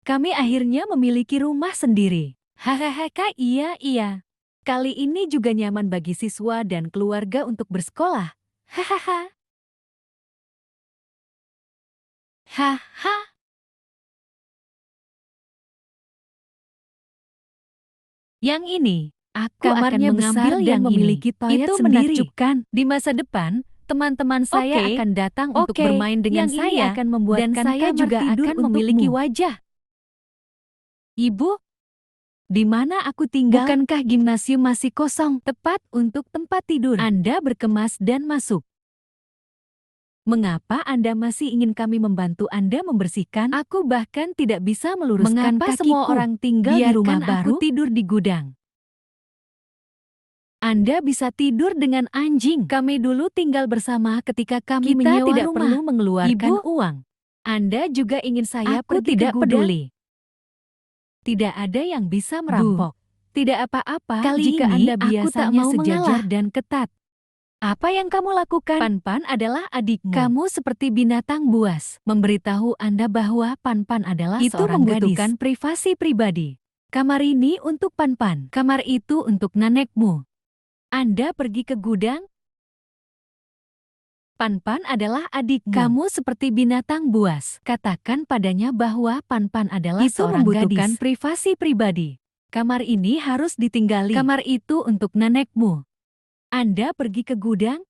Kami akhirnya memiliki rumah sendiri. Hahaha, Kak, iya. Kali ini juga nyaman bagi siswa dan keluarga untuk bersekolah. Hahaha. Haha. Yang ini, aku kamarnya akan besar mengambil dan yang memiliki ini. toilet Itu sendiri. menakjubkan. Di masa depan, teman-teman saya Oke, akan datang untuk bermain dengan yang ini saya, akan dan membuatkan saya kamar juga tidur akan memiliki untukmu. wajah. Ibu, di mana aku tinggal? Bukankah gimnasium masih kosong, tepat untuk tempat tidur? Anda berkemas dan masuk. Mengapa Anda masih ingin kami membantu Anda membersihkan? Aku bahkan tidak bisa meluruskan Mengapa kakiku. semua orang tinggal di rumah Biarkan aku baru? tidur di gudang. Anda bisa tidur dengan anjing. Kami dulu tinggal bersama ketika kami Kita menyewa tidak rumah. perlu mengeluarkan Ibu, uang. Anda juga ingin saya Aku pergi tidak ke gudang? peduli. Tidak ada yang bisa merampok. Tidak apa-apa Kali jika ini Anda aku tak biasanya mau sejajar mengalah. dan ketat. Apa yang kamu lakukan? Pan-Pan adalah adikmu. Kamu seperti binatang buas. Memberitahu Anda bahwa Pan-Pan adalah Itu seorang membutuhkan gadis. Privasi pribadi. Kamar ini untuk Pan-Pan. Kamar itu untuk nenekmu. Anda pergi ke gudang? Pan-Pan adalah adikmu. Kamu seperti binatang buas. Katakan padanya bahwa Pan-Pan adalah Itu seorang membutuhkan gadis. Privasi pribadi. Kamar ini harus ditinggali. Kamar itu untuk nenekmu. Anda pergi ke gudang?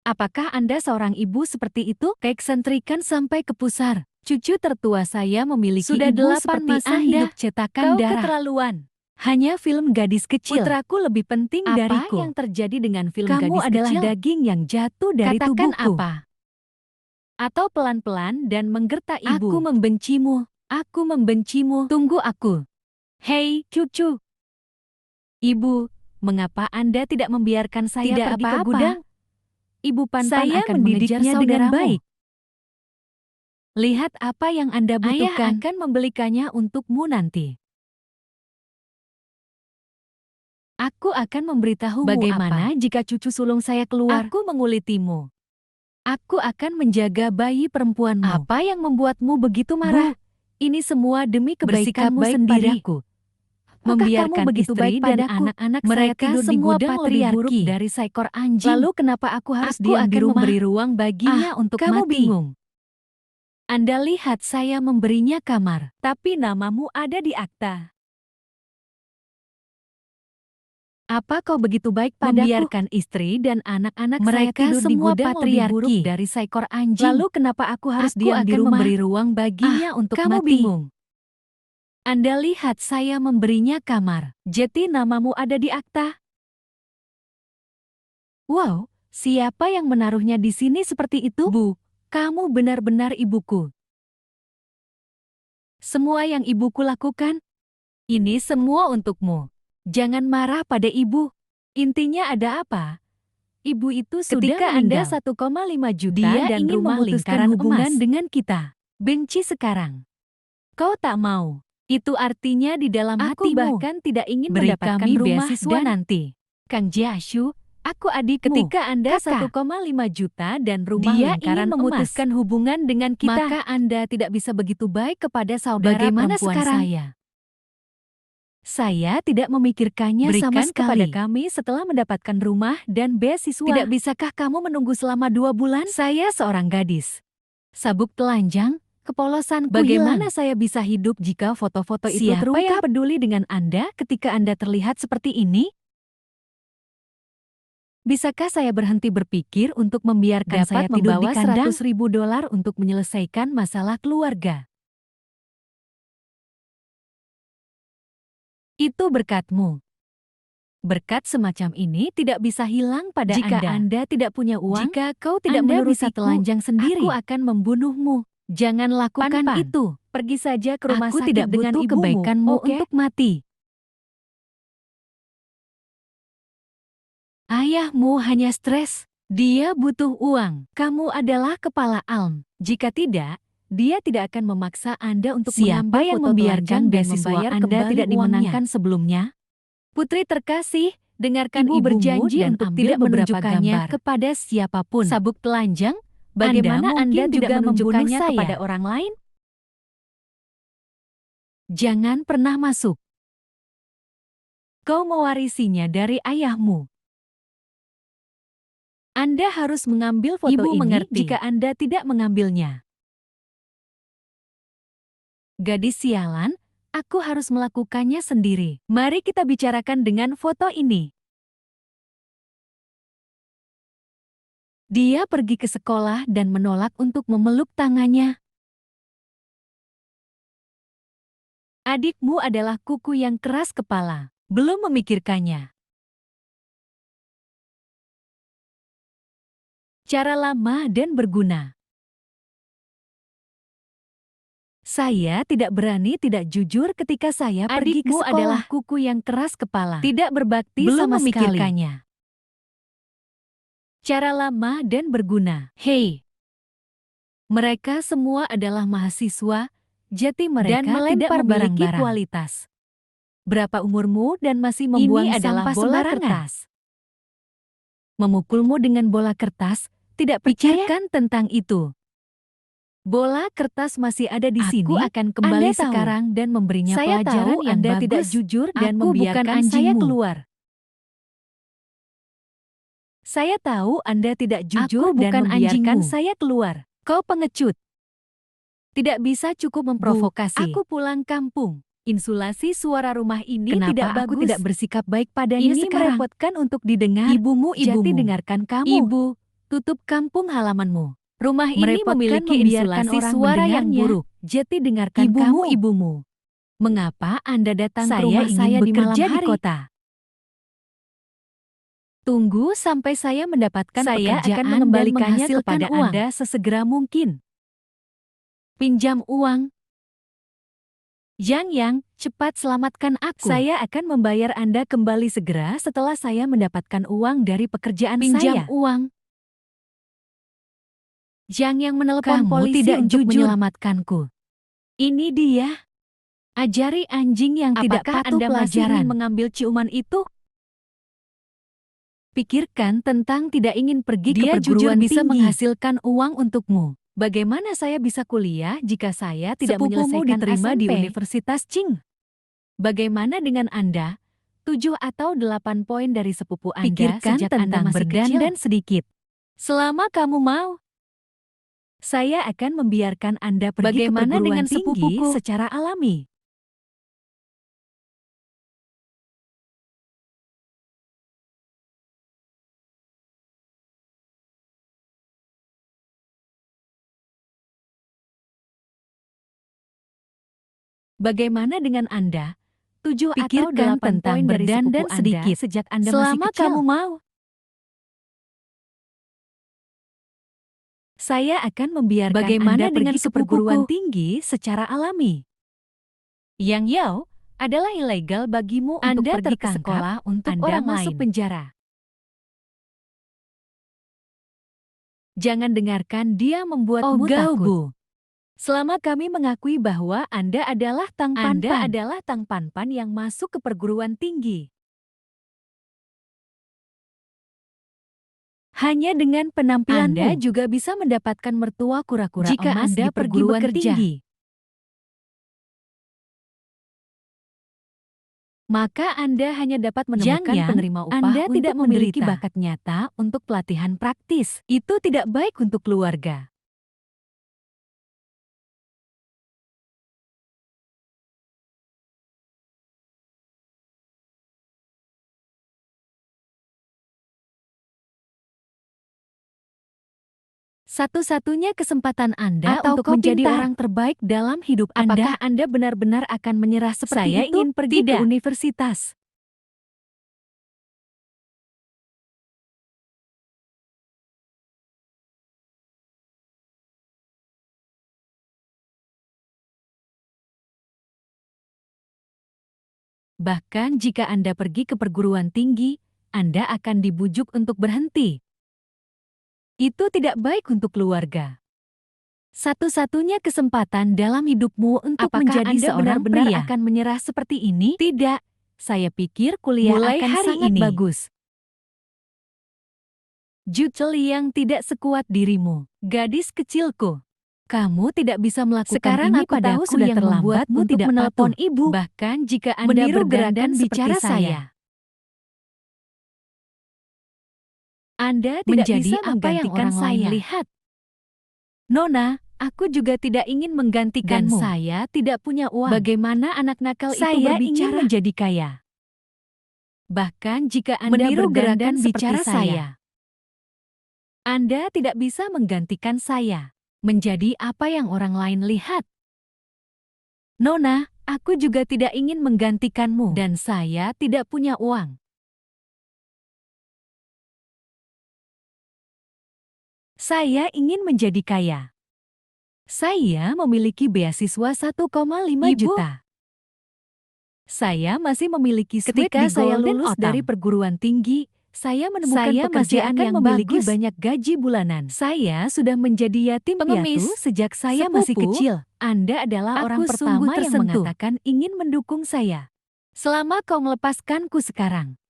Apakah Anda seorang ibu seperti itu? Keeksentrikan sampai ke pusar. Cucu tertua saya memiliki Sudah ibu 8 seperti masa Anda. hidup cetakan Kau darah. keterlaluan. Hanya film gadis kecil. Putraku lebih penting Apa dariku. yang terjadi dengan film Kamu gadis adalah kecil? daging yang jatuh dari Katakan tubuhku. apa? Atau pelan-pelan dan menggertak ibu. Aku membencimu. Aku membencimu. Tunggu aku. Hei, cucu. Ibu, mengapa Anda tidak membiarkan saya Tidak pergi ke apa-apa. gudang? Ibu Pan-Pan Saya akan mendidiknya mengejar dengan saudaramu. baik. Lihat apa yang Anda butuhkan. Ayah akan membelikannya untukmu nanti. Aku akan memberitahumu Bagaimana jika cucu sulung saya keluar. Aku mengulitimu. Aku akan menjaga bayi perempuanmu. Apa yang membuatmu begitu marah? Ini semua demi Bersikap kebaikanmu baik sendiri. padaku. Membiarkan kamu begitu istri baik dan padaku? anak-anak Mereka saya tidur di semua gudang lebih buruk patriarki. dari seekor anjing. Lalu kenapa aku harus Aku diam di akan rumah? memberi ruang baginya untuk kamu mati. bingung. Anda lihat saya memberinya kamar, tapi namamu ada di akta. Apa kau begitu baik padaku? Membiarkan istri dan anak-anak saya Mereka tidur di semua gudang lebih buruk patriarki. dari seekor anjing. Lalu kenapa aku harus Aku diam di akan rumah? memberi ruang baginya untuk kamu mati. bingung. Anda lihat saya memberinya kamar. Jadi namamu ada di akta? Wow, siapa yang menaruhnya di sini seperti itu? Bu, kamu benar-benar ibuku. Semua yang ibuku lakukan, ini semua untukmu. Jangan marah pada ibu. Intinya ada apa? Ibu itu sudah Ketika meninggal. Anda 1,5 juta Dia dan ingin rumah memutuskan lingkaran hubungan emas dengan kita. Benci sekarang. Kau tak mau. Itu artinya di dalam Aku hatimu. bahkan tidak ingin beri mendapatkan kami rumah beasiswa dan nanti. Kang Jiashu, aku adikmu. Ketika Anda Kakak. 1,5 juta dan rumah Dia lingkaran ingin memutuskan hubungan dengan kita, maka Anda tidak bisa begitu baik kepada saudara Bagaimana perempuan sekarang? Saya tidak memikirkannya sama Berikan kepada sekali. kami setelah mendapatkan rumah dan beasiswa. Tidak bisakah kamu menunggu selama 2 bulan? Saya seorang gadis. Sabuk telanjang, kepolosanku Bagaimana hilang. Saya bisa hidup jika foto-foto itu Siapa terungkap? yang peduli dengan Anda ketika Anda terlihat seperti ini? Bisakah saya berhenti berpikir untuk membiarkan Dapat saya tidur di membawa kandang? $100.000 $100.000 untuk menyelesaikan masalah keluarga. Itu berkatmu. Berkat semacam ini tidak bisa hilang pada Jika Anda tidak punya uang, jika kau tidak Anda menurutiku, bisa telanjang sendiri. aku akan membunuhmu. Jangan lakukan Pan-Pan. itu. Pergi saja ke rumah Aku sakit tidak dengan butuh ibumu, kebaikanmu, oke? untuk mati. Ayahmu hanya stres. Dia butuh uang. Kamu adalah kepala Alm. Jika tidak, dia tidak akan memaksa Anda untuk Siapa mengambil yang foto membiarkan telanjang dan beasiswa membayar Anda kembali tidak uangnya dimenangkan sebelumnya? Putri terkasih, dengarkan Ibu ibumu berjanji dan untuk ambil tidak beberapa menunjukkannya gambar kepada siapapun. Sabuk telanjang, Bagaimana Anda Anda mungkin tidak juga menunjukkannya membunuh saya kepada kepada orang lain? Jangan pernah masuk. Kau mewarisinya dari ayahmu. Anda harus mengambil foto Ibu ini mengerti. jika Anda tidak mengambilnya. Gadis sialan, aku harus melakukannya sendiri. Mari kita bicarakan dengan foto ini. Dia pergi ke sekolah dan menolak untuk memeluk tangannya. Adikmu adalah kuku yang keras kepala. Belum memikirkannya. Cara lama dan berguna. Saya tidak berani tidak jujur ketika saya pergi ke Adikmu sekolah. adalah Kuku yang keras kepala. Tidak berbakti Belum sama memikirkannya. sekali. Cara lama dan berguna. Hei, mereka semua adalah mahasiswa, jadi mereka Dan tidak melempar memiliki barang-barang. kualitas. Berapa umurmu dan masih membuang adalah sampah bola sembarangan? kertas. Memukulmu dengan bola kertas, tidak Percaya? pikirkan tentang itu. Bola kertas masih ada di Aku sini. akan kembali Anda tahu. sekarang dan memberinya Saya pelajaran tahu yang Anda bagus. tidak jujur dan Aku bukan membiarkan saya anjingmu. keluar. Saya tahu Anda tidak jujur Aku dan bukan membiarkan anjingmu. saya keluar. Kau pengecut. Tidak bisa cukup memprovokasi. Aku pulang kampung. Insulasi suara rumah ini Kenapa tidak aku bagus. tidak bersikap baik padanya Ini sekarang? Merepotkan untuk didengar. Jadi Ibumu. dengarkan kamu. Ibu, tutup kampung halamanmu. Rumah ini Merepotkan memiliki membiarkan insulasi orang suara yang mendengarnya. buruk. Jadi dengarkan Ibumu. Mengapa Anda datang ke Saya rumah ingin saya di malam bekerja di hari? kota. Tunggu sampai saya mendapatkan Saya pekerjaan akan dan mengembalikannya menghasilkan kepada uang. Anda sesegera mungkin. Pinjam uang. Yang, cepat selamatkan aku. Saya akan membayar Anda kembali segera setelah saya mendapatkan uang dari pekerjaan Pinjam saya. Uang. Yang menelepon Kamu polisi tidak untuk jujur. menyelamatkanku. Ini dia. Ajari anjing yang tidak Apakah patuh Anda masih pelajaran? ingin mengambil ciuman itu? Pikirkan tentang tidak ingin pergi Dia ke jujur perguruan bisa tinggi. menghasilkan uang untukmu. Bagaimana saya bisa kuliah jika saya tidak Sepupumu menyelesaikan diterima SMP? di Universitas Qing? Bagaimana dengan Anda? 7 atau 8 poin dari sepupu Anda Pikirkan sejak tentang Anda masih berdandan kecil. Sedikit. Selama kamu mau. Saya akan membiarkan Anda pergi ke Bagaimana perguruan dengan tinggi sepupuku? secara alami. Bagaimana dengan Anda? 7 atau Pikirkan 8 tentang poin dari sepupu berdandan Anda sedikit. sejak Anda Selama masih kecil. kamu mau. Saya akan membiarkan Bagaimana Anda dengan pergi ke perguruan sepupuku? tinggi secara alami. Yang Yao adalah ilegal bagimu untuk Anda pergi ke tertangkap, sekolah untuk Anda orang masuk lain. penjara. Jangan dengarkan dia membuatmu takut. Gaubu. Selama kami mengakui bahwa Anda adalah Tang Panpan. Anda adalah Tang Panpan yang masuk ke perguruan tinggi. Hanya dengan penampilanmu, Anda juga bisa mendapatkan mertua kura-kura Jika emas di Anda pergi perguruan bekerja. tinggi. Maka Anda hanya dapat menemukan Yang penerima upah Anda untuk tidak memiliki menderita. bakat nyata untuk pelatihan praktis. Itu tidak baik untuk keluarga. Satu-satunya kesempatan Anda Atau untuk kau menjadi pintar. orang terbaik dalam hidup Apakah Anda benar-benar akan menyerah seperti Saya itu? ingin pergi ke Tidak. Universitas. Bahkan jika Anda pergi ke perguruan tinggi, Anda akan dibujuk untuk berhenti. Itu tidak baik untuk keluarga. Satu-satunya kesempatan dalam hidupmu untuk Apakah menjadi Anda seorang benar-benar pria akan menyerah seperti ini? Tidak. Saya pikir kuliah Mulai akan hari sangat ini. bagus. Jutel yang tidak sekuat dirimu, gadis kecilku. Kamu tidak bisa melakukan Sekarang ini aku tahu padaku sudah yang terlambat membuatmu untuk tidak menelpon patuh. ibu. Bahkan jika Anda Meniru berdandan gerakan seperti bicara saya. Anda tidak Menjadi bisa apa yang menggantikan orang lain saya. lihat. Nona, aku juga tidak ingin menggantikanmu. Dan saya tidak punya uang. Bagaimana anak nakal itu Saya ingin berbicara? menjadi kaya. Bahkan jika Anda Meniru berdandan gerakan seperti bicara saya. Anda tidak bisa menggantikan saya. Menjadi apa yang orang lain lihat. Nona, aku juga tidak ingin menggantikanmu. Dan saya tidak punya uang. Saya ingin menjadi kaya. Saya memiliki beasiswa 1,5 Ibu, juta. Saya masih memiliki suite ketika di saya Golden lulus Otam. dari perguruan tinggi, saya menemukan pekerjaan akan yang memiliki bagus. Banyak gaji bulanan. Saya sudah menjadi yatim Pengemis, piatu sejak saya masih sepupu, kecil. Anda adalah orang aku sungguh pertama yang tersentuh. mengatakan ingin mendukung saya. Selama kau melepaskanku sekarang.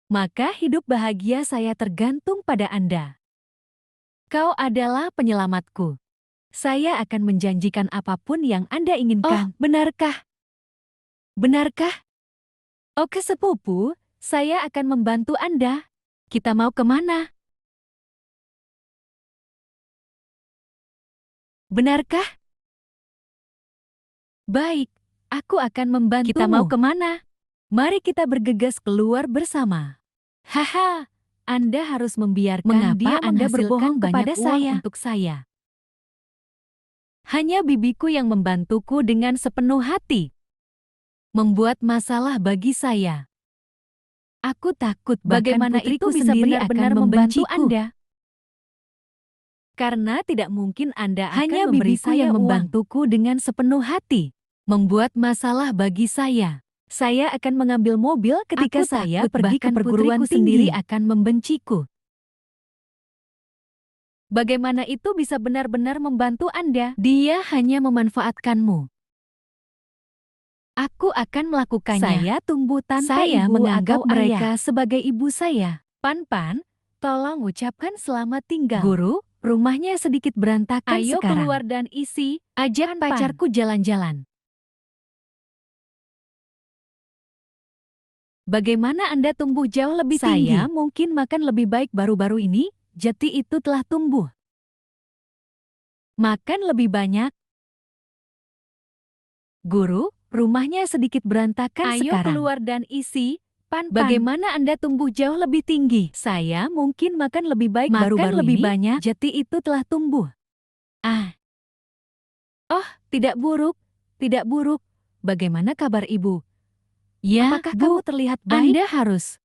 Maka hidup bahagia saya tergantung pada Anda. Kau adalah penyelamatku. Saya akan menjanjikan apapun yang Anda inginkan. Oh, benarkah? Benarkah? Oke sepupu, saya akan membantu Anda. Kita mau kemana? Benarkah? Baik, aku akan membantumu. Kita mau kemana? Mari kita bergegas keluar bersama. Haha, Anda harus membiarkan Mengapa dia Anda menghasilkan berbohong kepada banyak uang saya untuk saya. Hanya bibiku yang membantuku dengan sepenuh hati. Membuat masalah bagi saya. Aku takut bagaimana putriku itu bisa sendiri benar-benar akan membantu membenciku. Anda. Karena tidak mungkin Anda Hanya akan memberi bibiku saya yang uang. membantuku Dengan sepenuh hati. Membuat masalah bagi saya. Saya akan mengambil mobil ketika Aku saya takut pergi ke bahkan perguruan putriku tinggi sendiri akan membenciku. Bagaimana itu bisa benar-benar membantu Anda? Dia hanya memanfaatkanmu. Aku akan melakukannya. Saya tumbuh tanpa Saya ibu menganggap atau mereka ayah. sebagai ibu saya. Pan-pan, tolong ucapkan selamat tinggal. Guru, rumahnya sedikit berantakan Ayo sekarang. keluar dan isi. Ajak Pan-pan. pacarku jalan-jalan. Bagaimana Anda tumbuh jauh lebih tinggi? Saya mungkin makan lebih baik baru-baru ini, jati itu telah tumbuh. Makan lebih banyak. Guru, rumahnya sedikit berantakan Ayo sekarang. keluar dan isi. Pan-pan. Bagaimana Anda tumbuh jauh lebih tinggi? Saya mungkin makan lebih baik baru-baru lebih ini, banyak. jati itu telah tumbuh. Oh, tidak buruk. Tidak buruk. Bagaimana kabar ibu? Ya, Apakah Bu, kamu terlihat baik? Anda harus.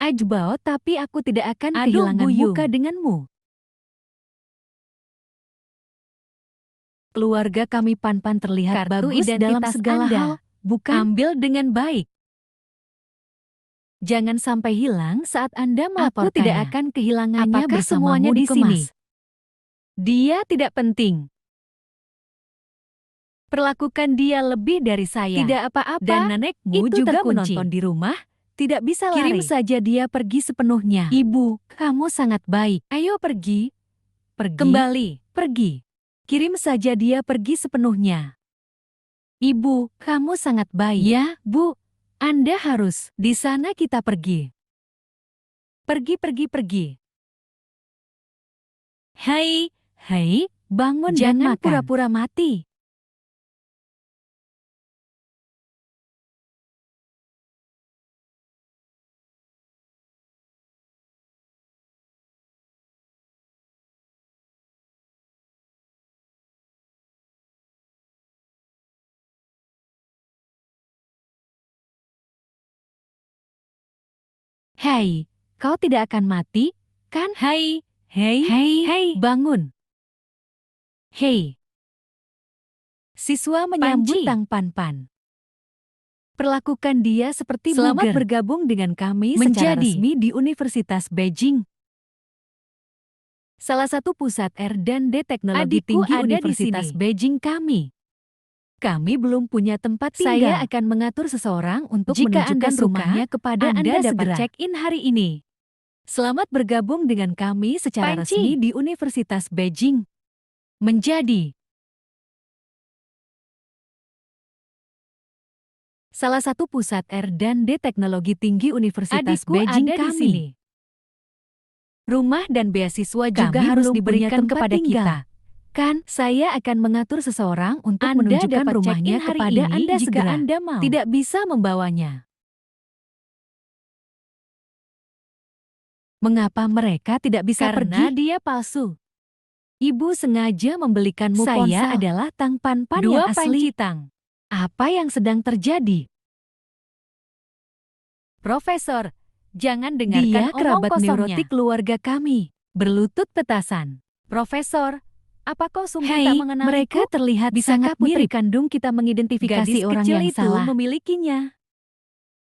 Ajbao, tapi aku tidak akan Aduh, kehilangan Buyung. muka denganmu. Keluarga kami Pan-pan terlihat Kartu bagus dalam identitas segala Anda, hal, bukan? Ambil dengan baik. Jangan sampai hilang saat Anda melaporkannya. Aku tidak akan kehilangannya Apakah bersamamu semuanya di sini. dikemas? Dia tidak penting. Perlakukan dia lebih dari saya. Tidak apa-apa. Dan nenekmu itu juga terkunci. menonton di rumah. Tidak bisa lari. Kirim lari. saja dia pergi sepenuhnya. Ibu, kamu sangat baik. Ayo pergi. Pergi. Kembali. Pergi. Kirim saja dia pergi sepenuhnya. Ibu, kamu sangat baik. Ya, Bu. Anda harus. Di sana kita pergi. Pergi, pergi, pergi. Hai, hai, bangun dan Jangan makan. Pura-pura mati. Hei, kau tidak akan mati, kan? Hei, hei, hei, hei, bangun. Hei. Siswa menyambut Panci. Tang Pan-pan. Perlakukan dia seperti Selamat buger. Bergabung dengan kami secara Menjadi. resmi di Universitas Beijing. Salah satu pusat R&D teknologi Adikku tinggi ada di Universitas sini. Beijing kami. Kami belum punya tempat tinggal. Saya akan mengatur seseorang untuk menunjukkan rumahnya kepada Anda dapat check-in hari ini. Selamat bergabung dengan kami secara resmi di Universitas Beijing. Menjadi salah satu pusat R&D teknologi tinggi Universitas Beijing ada kami. di sini. Rumah dan beasiswa juga harus diberikan kepada kita. Kan, saya akan mengatur seseorang untuk Anda menunjukkan dapat rumahnya check-in hari kepada ini Anda jika segera. Anda mau. Tidak bisa membawanya. Mengapa mereka tidak bisa Karena pergi? Dia palsu. Ibu sengaja membelikanmu ponsel. Saya adalah Tang Pan yang asli. Tang. Apa yang sedang terjadi? Profesor, jangan dengarkan Dia kerabat neurotik keluarga kami. Berlutut petasan. Profesor, apa kau sungguh tak mengenaliku? mereka terlihat Bisakah sangat putri mirip. kandung kita mengidentifikasi Gadis orang kecil yang itu salah memilikinya?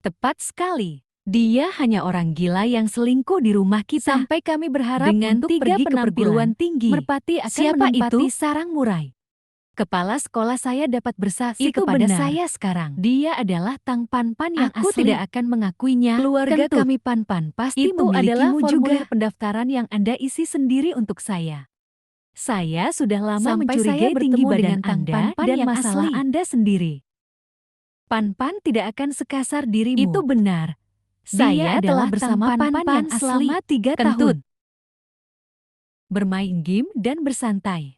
Tepat sekali. Dia hanya orang gila yang selingkuh di rumah kita. Sampai kami berharap Dengan untuk 3 pergi ke penampilan perguruan tinggi. Merpati akan Siapa menempati itu? sarang murai. Kepala sekolah saya dapat bersaksi Itu kepada benar. saya sekarang. Dia adalah Tang Pan yang Aku asli. Tidak akan mengakuinya. Keluarga Kentut. kami Pan pasti Itu adalah memilikimu formulir juga. Pendaftaran yang Anda isi sendiri untuk saya. Saya sudah lama Sampai mencurigai saya tinggi bertemu badan dengan Tang Anda Pan dan yang masalah asli. Anda sendiri. Pan tidak akan sekasar dirimu. Itu benar. Saya Dia telah adalah bersama Tang Pan yang asli. selama 3 Kentut. tahun. Bermain game dan bersantai.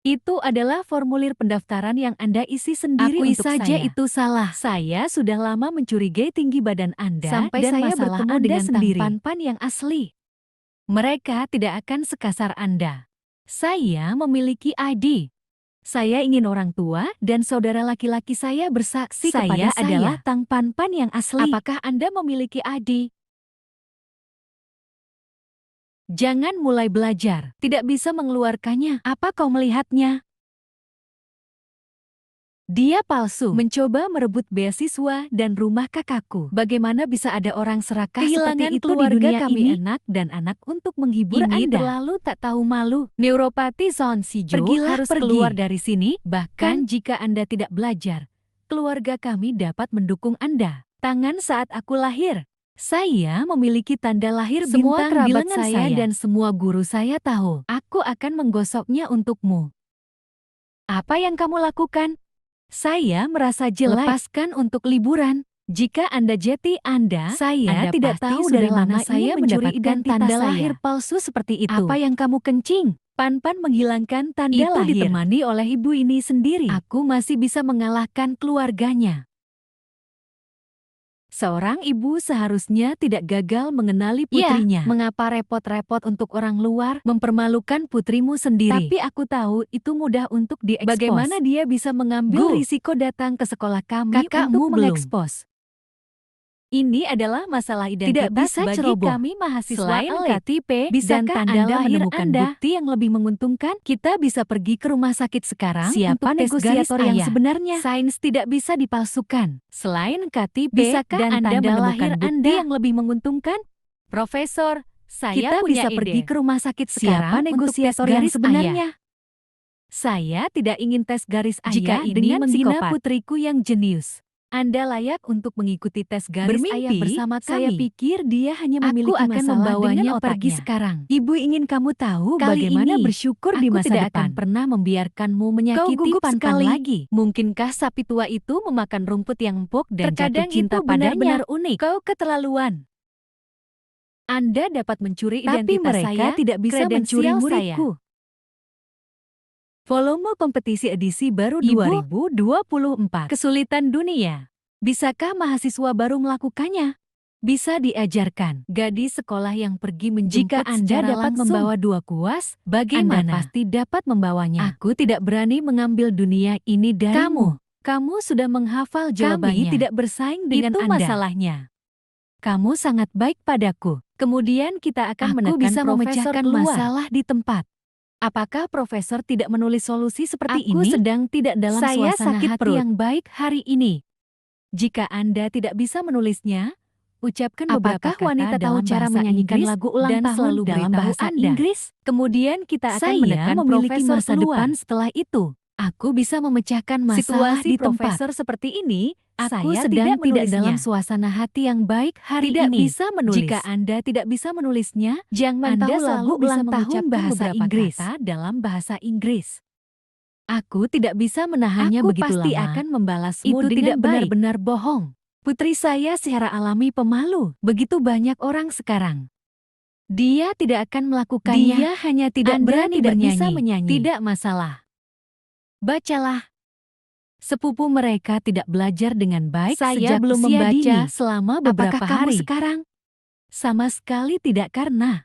Itu adalah formulir pendaftaran yang Anda isi sendiri Akui untuk saja saya. itu salah. Saya sudah lama mencurigai tinggi badan Anda Sampai dan saya masalah bertemu Anda dengan sendiri. Tang Pan yang asli. Mereka tidak akan sekasar Anda. Saya memiliki ID. Saya ingin orang tua dan saudara laki-laki saya bersaksi kepada saya. Saya adalah Tang Pan yang asli. Apakah Anda memiliki ID? Jangan mulai belajar. Tidak bisa mengeluarkannya. Apa kau melihatnya? Dia palsu. Mencoba merebut beasiswa dan rumah kakakku. Bagaimana bisa ada orang serakah seperti itu di dunia kami? Anak dan anak untuk menghibur Ini Anda. Terlalu tak tahu malu. Neuropati Son Sijo harus keluar dari sini. Bahkan jika Anda tidak belajar, keluarga kami dapat mendukung Anda. Tangan saat aku lahir. Saya memiliki tanda lahir Semua bintang kerabat bilangan saya dan semua guru saya tahu. Aku akan menggosoknya untukmu. Apa yang kamu lakukan? Saya merasa jelek. Lepaskan untuk liburan. Jika Anda jeti Anda, saya Anda tidak pasti tahu sudah dari mana lama saya ingin mencuri mendapatkan identitas tanda saya. lahir Palsu seperti itu. Apa yang kamu kencing? Pan menghilangkan tanda Itu lahir. ditemani oleh ibu ini sendiri. Aku masih bisa mengalahkan keluarganya. Seorang ibu seharusnya tidak gagal mengenali putrinya. Mengapa repot-repot untuk orang luar mempermalukan putrimu sendiri? Tapi aku tahu itu mudah untuk diekspos. Bagaimana dia bisa mengambil risiko datang ke sekolah kami untuk mengekspos? Ini adalah masalah identitas Tidak bisa bagi ceroboh. kami mahasiswa Selain elit. KTP dan bisakah tanda Anda lahir menemukan bukti yang lebih menguntungkan? Kita bisa pergi ke rumah sakit sekarang Siapa untuk tes garis negosiator yang ayah? sebenarnya. Sains tidak bisa dipalsukan. Selain KTP Bisakah dan Anda tanda menemukan lahir bukti Anda yang lebih menguntungkan? Profesor, saya Kita punya bisa ide. pergi ke rumah sakit Siapa sekarang negosiator untuk tes yang garis sebenarnya? Saya tidak ingin tes garis Jika ayah ini dengan menghina psikopat. putriku yang jenius. Anda layak untuk mengikuti tes garis ayah Bermimpi, bersama kami. saya pikir dia hanya Aku memiliki akan masalah membawanya dengan pergi pergi sekarang. Ibu ingin kamu tahu Kali bagaimana ini, bersyukur di aku masa tidak depan. akan Pernah membiarkanmu menyakiti gugup Pan sekali. lagi. Mungkinkah sapi tua itu memakan rumput yang empuk dan Terkadang jatuh cinta itu padanya? benar-benar unik. Kau keterlaluan. Anda dapat mencuri Tapi identitas mereka saya, tidak bisa mencuri kredensial muridku. Volume kompetisi edisi baru Ibu, 2024. Kesulitan dunia. Bisakah mahasiswa baru melakukannya? Bisa diajarkan. Gadis sekolah yang pergi menjemput Jika Anda secara dapat langsung. membawa 2 kuas, bagaimana? Anda pasti dapat membawanya. Aku tidak berani mengambil dunia ini darimu. Kamu sudah menghafal jawabannya. Kami tidak bersaing dengan Itu Anda. Masalahnya. Kamu sangat baik padaku. Kemudian kita akan Aku menekan bisa profesor memecahkan keluar. masalah di tempat. Apakah profesor tidak menulis solusi seperti Aku ini? Sedang tidak dalam Saya suasana sakit hati perut. yang baik hari ini. Jika Anda tidak bisa menulisnya, ucapkan beberapa Apakah wanita kata tahu dalam cara bahasa menyanyikan Inggris lagu ulang dan tahun selalu dalam beritahu bahasa Anda. Inggris? Kemudian kita akan Saya menekan memiliki profesor masa keluar. depan Setelah itu, Aku bisa memecahkan masalah Situasi di tempat. profesor seperti ini, Aku saya sedang tidak menulisnya. dalam suasana hati yang baik hari Tidak ini. bisa menulis. Jika Anda tidak bisa menulisnya, Jangan Anda tahu selalu lagu bisa ulang tahun mengucapkan bahasa beberapa Inggris. kata dalam bahasa Inggris. Aku tidak bisa menahannya Aku begitu pasti lama. akan membalasmu Itu dengan tidak baik. benar-benar bohong. Putri saya secara alami pemalu. Begitu banyak orang sekarang. Dia tidak akan melakukannya. Dia hanya tidak Anda berani tidak bernyanyi. bisa menyanyi. Tidak masalah. Bacalah. Sepupu mereka tidak belajar dengan baik Saya sejak belum usia membaca dini. selama Apakah beberapa kamu hari. sekarang? Sama sekali tidak, karena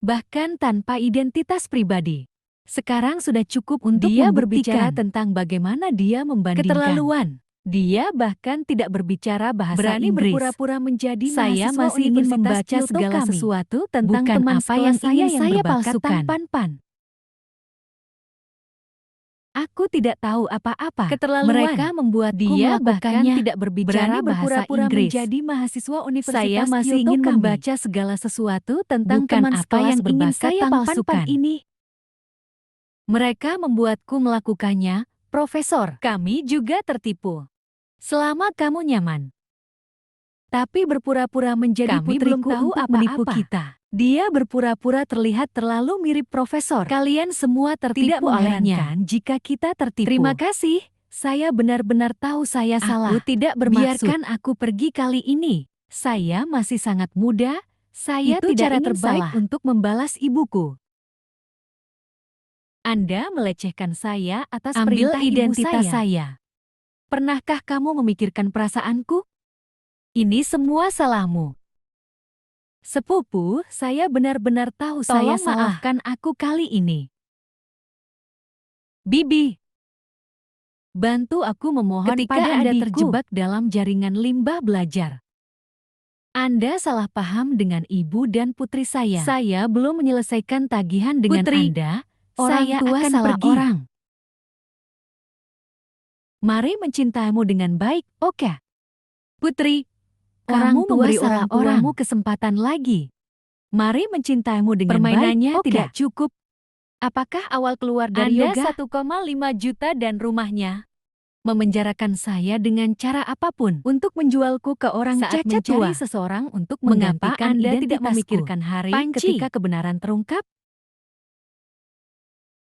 bahkan tanpa identitas pribadi. Sekarang sudah cukup untuk Dia membuktikan berbicara tentang bagaimana dia membandingkan. Keterlaluan. Dia bahkan tidak berbicara bahasa Berani Inggris. berpura-pura menjadi Saya mahasiswa masih ingin Universitas membaca Kyoto segala kami. sesuatu tentang Bukan teman apa yang sekolah ingin saya berbakat palsukan. tampan-pan. Aku tidak tahu apa-apa. Keterlaluan. Mereka membuatku Dia bahkan melakukannya. tidak berbicara Berani bahasa berpura-pura Inggris. menjadi mahasiswa Universitas Saya masih Kyoto ingin kami. membaca segala sesuatu tentang Bukan teman apa sekelas yang ingin berbakat saya tampan-pan palsukan. ini. Mereka membuatku melakukannya, Profesor. Kami juga tertipu. Selama kamu nyaman. Tapi berpura-pura menjadi Kami belum putriku tahu untuk menipu apa-apa. kita. Dia berpura-pura terlihat terlalu mirip Profesor. Kalian semua tertipu Tidak olehnya. mengherankan Jika kita tertipu. Terima kasih. Saya benar-benar tahu saya salah. Aku tidak bermaksud. Biarkan aku pergi kali ini. Saya masih sangat muda. Saya Itu tidak cara ingin terbaik salah untuk membalas ibuku. Anda melecehkan saya atas Ambil perintah ibu identitas saya. Pernahkah kamu memikirkan perasaanku? Ini semua salahmu. Sepupu, saya benar-benar tahu saya Tolong salahkan aku kali ini. Bibi, bantu aku memohon Ketika pada Anda adikku terjebak dalam jaringan limbah belajar. Anda salah paham dengan ibu dan putri saya. Saya belum menyelesaikan tagihan dengan Putri, Anda. saya Orang tua akan salah pergi. orang. Mari mencintaimu dengan baik, oke? Putri, Orang kamu tua memberi salah orang tuamu kesempatan lagi. Mari mencintaimu dengan Permainannya baik, oke? tidak Cukup. Apakah awal keluar dari Anda yoga 1,5 juta dan rumahnya. memenjarakan saya dengan cara apapun untuk menjualku ke orang Saat cacat mencari tua seseorang untuk Mengapa menggantikan Anda tidak identitasku? memikirkan hari Panci. Ketika kebenaran terungkap?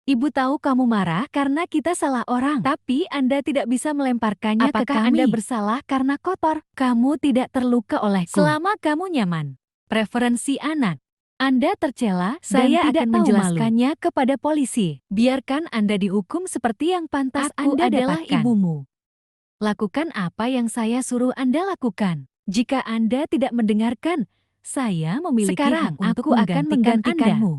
Ibu tahu kamu marah karena kita salah orang. Tapi Anda tidak bisa melemparkannya ke Apakah kami. Anda bersalah karena kotor? Kamu tidak terluka olehku. Selama kamu nyaman. Preferensi anak. Anda tercela Saya dan tidak akan tahu menjelaskannya kepada polisi. Biarkan Anda dihukum seperti yang pantas Aku Anda adalah dapatkan. Ibumu. Lakukan apa yang saya suruh Anda lakukan. Jika Anda tidak mendengarkan, saya memiliki Sekarang hak untuk aku akan menggantikanmu.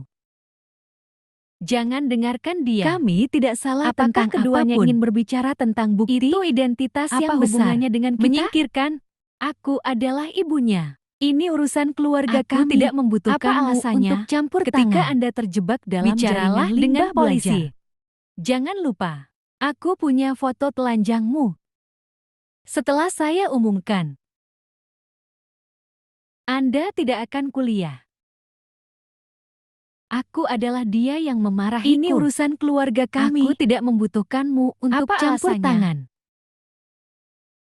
Jangan dengarkan dia. Kami tidak salah Apakah tentang keduanya apapun. ingin berbicara tentang bukti. Itu identitas Apa yang besar. hubungannya dengan kita? Menyingkirkan. Aku adalah ibunya. Ini urusan keluarga Aku kami. tidak membutuhkan Apa alasannya untuk campur ketika tangan. Anda terjebak dalam Bicaralah jaringan dengan limbah polisi. belajar. Jangan lupa, aku punya foto telanjangmu. Setelah saya umumkan, Anda tidak akan kuliah. Aku adalah dia yang memarahiku. Ini urusan keluarga kami. Aku tidak membutuhkanmu untuk Apa campur alasannya? tangan.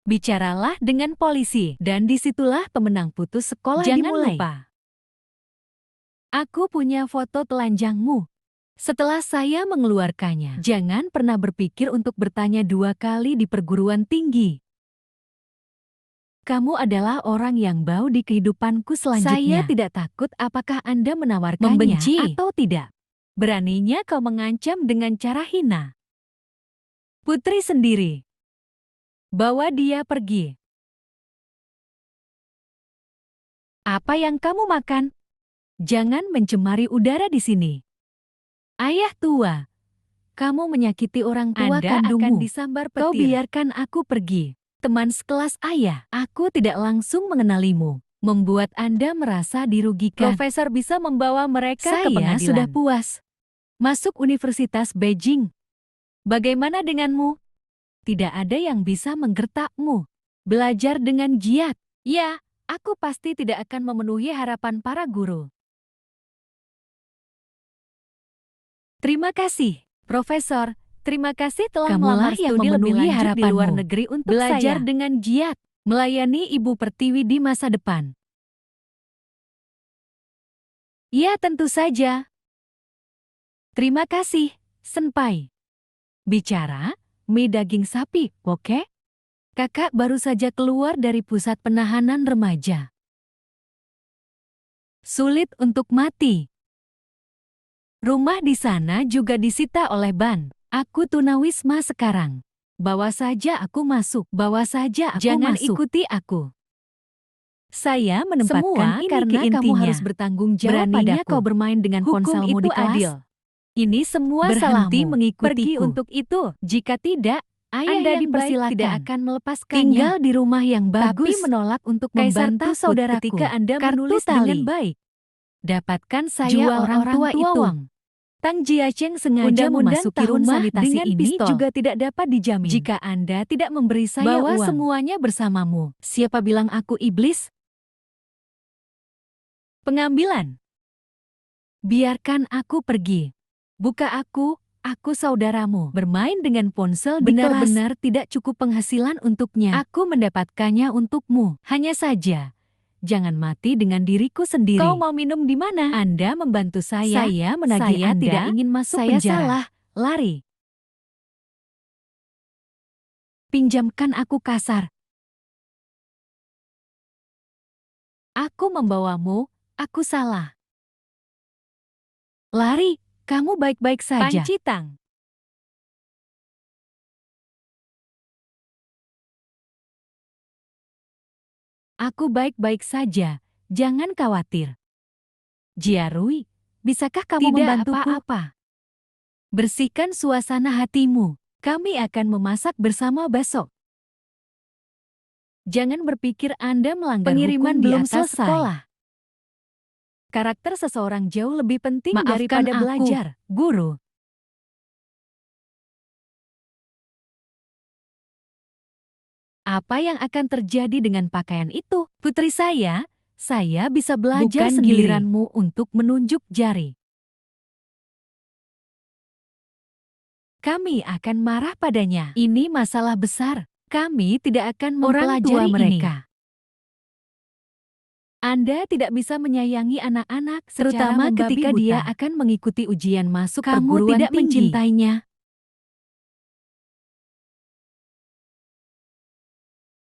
Bicaralah dengan polisi, dan disitulah pemenang putus sekolah Jangan dimulai. lupa. Aku punya foto telanjangmu. Setelah saya mengeluarkannya, jangan pernah berpikir untuk bertanya 2 kali di perguruan tinggi. Kamu adalah orang yang bau di kehidupanku selanjutnya. Saya tidak takut apakah Anda menawarkannya Membenci. atau tidak. Beraninya kau mengancam dengan cara hina. Putri sendiri. Bawa dia pergi. Apa yang kamu makan? Jangan mencemari udara di sini. Ayah tua, kamu menyakiti orang tua Anda kandungmu. akan disambar Kau petir. biarkan aku pergi. Teman sekelas ayah, aku tidak langsung mengenalimu. Membuat Anda merasa dirugikan. Profesor bisa membawa mereka ke Saya pengadilan. sudah puas. Masuk Universitas Beijing. Bagaimana denganmu? Tidak ada yang bisa menggertakmu. Belajar dengan giat. Ya, aku pasti tidak akan memenuhi harapan para guru. Terima kasih, Profesor. Terima kasih telah Kamulah melamar yang studi lebih memenuhi lanjut di luar harapanmu. negeri untuk Belajar saya. dengan giat, melayani Ibu Pertiwi di masa depan. Ya, tentu saja. Terima kasih, Senpai. Bicara, mie daging sapi, oke? Kakak baru saja keluar dari pusat penahanan remaja. Sulit untuk mati. Rumah di sana juga disita oleh ban. Aku tunawisma sekarang. Bawa saja aku masuk. Bawa saja aku Jangan masuk. Ikuti aku. Saya menempatkan Semua ini karena ke kamu intinya. harus bertanggung jawab Beraninya padaku. kau bermain dengan Hukum ponselmu itu di kelas? adil. Ini semua Berhenti salahmu. mengikutiku. Pergi untuk itu. Jika tidak, ayah Anda yang baik dipersilakan. tidak akan melepaskannya. Tinggal di rumah yang bagus. Tapi menolak untuk Kaisar membantu takut saudaraku. ketika Anda Kartu menulis tali. dengan baik. Dapatkan saya Jual orang tua itu. Tang Jiacheng sengaja Undang-undang memasuki tahun rumah sanitasi dengan ini pistol. juga tidak dapat dijamin. Jika Anda tidak memberi saya Bawa uang, semuanya bersamamu. Siapa bilang aku iblis? Pengambilan. Biarkan aku pergi. Buka aku saudaramu. Bermain dengan ponsel benar-benar tidak cukup penghasilan untuknya. Aku mendapatkannya untukmu. Hanya saja, jangan mati dengan diriku sendiri. Kau mau minum di mana? Anda membantu saya. Saya menagih Saya Anda. tidak ingin masuk Saya penjara. salah. Lari. Pinjamkan aku kasar. Aku membawamu, aku salah. Lari, kamu baik-baik saja. Pancitang. Aku baik-baik saja, jangan khawatir. Jiarui, bisakah kamu membantuku? Tidak apa-apa. Bersihkan suasana hatimu. Kami akan memasak bersama besok. Jangan berpikir Anda melanggar Pengiriman hukum di belum atas selesai. sekolah. Karakter seseorang jauh lebih penting Maafkan daripada aku, belajar, guru. Apa yang akan terjadi dengan pakaian itu? Putri saya bisa belajar Bukan sendiri. giliranmu Untuk menunjuk jari. Kami akan marah padanya. Ini masalah besar. Kami tidak akan Orang mempelajari tua mereka. Anda tidak bisa menyayangi anak-anak terutama ketika buta. dia akan mengikuti ujian masuk Kamu perguruan tidak tinggi. Mencintainya.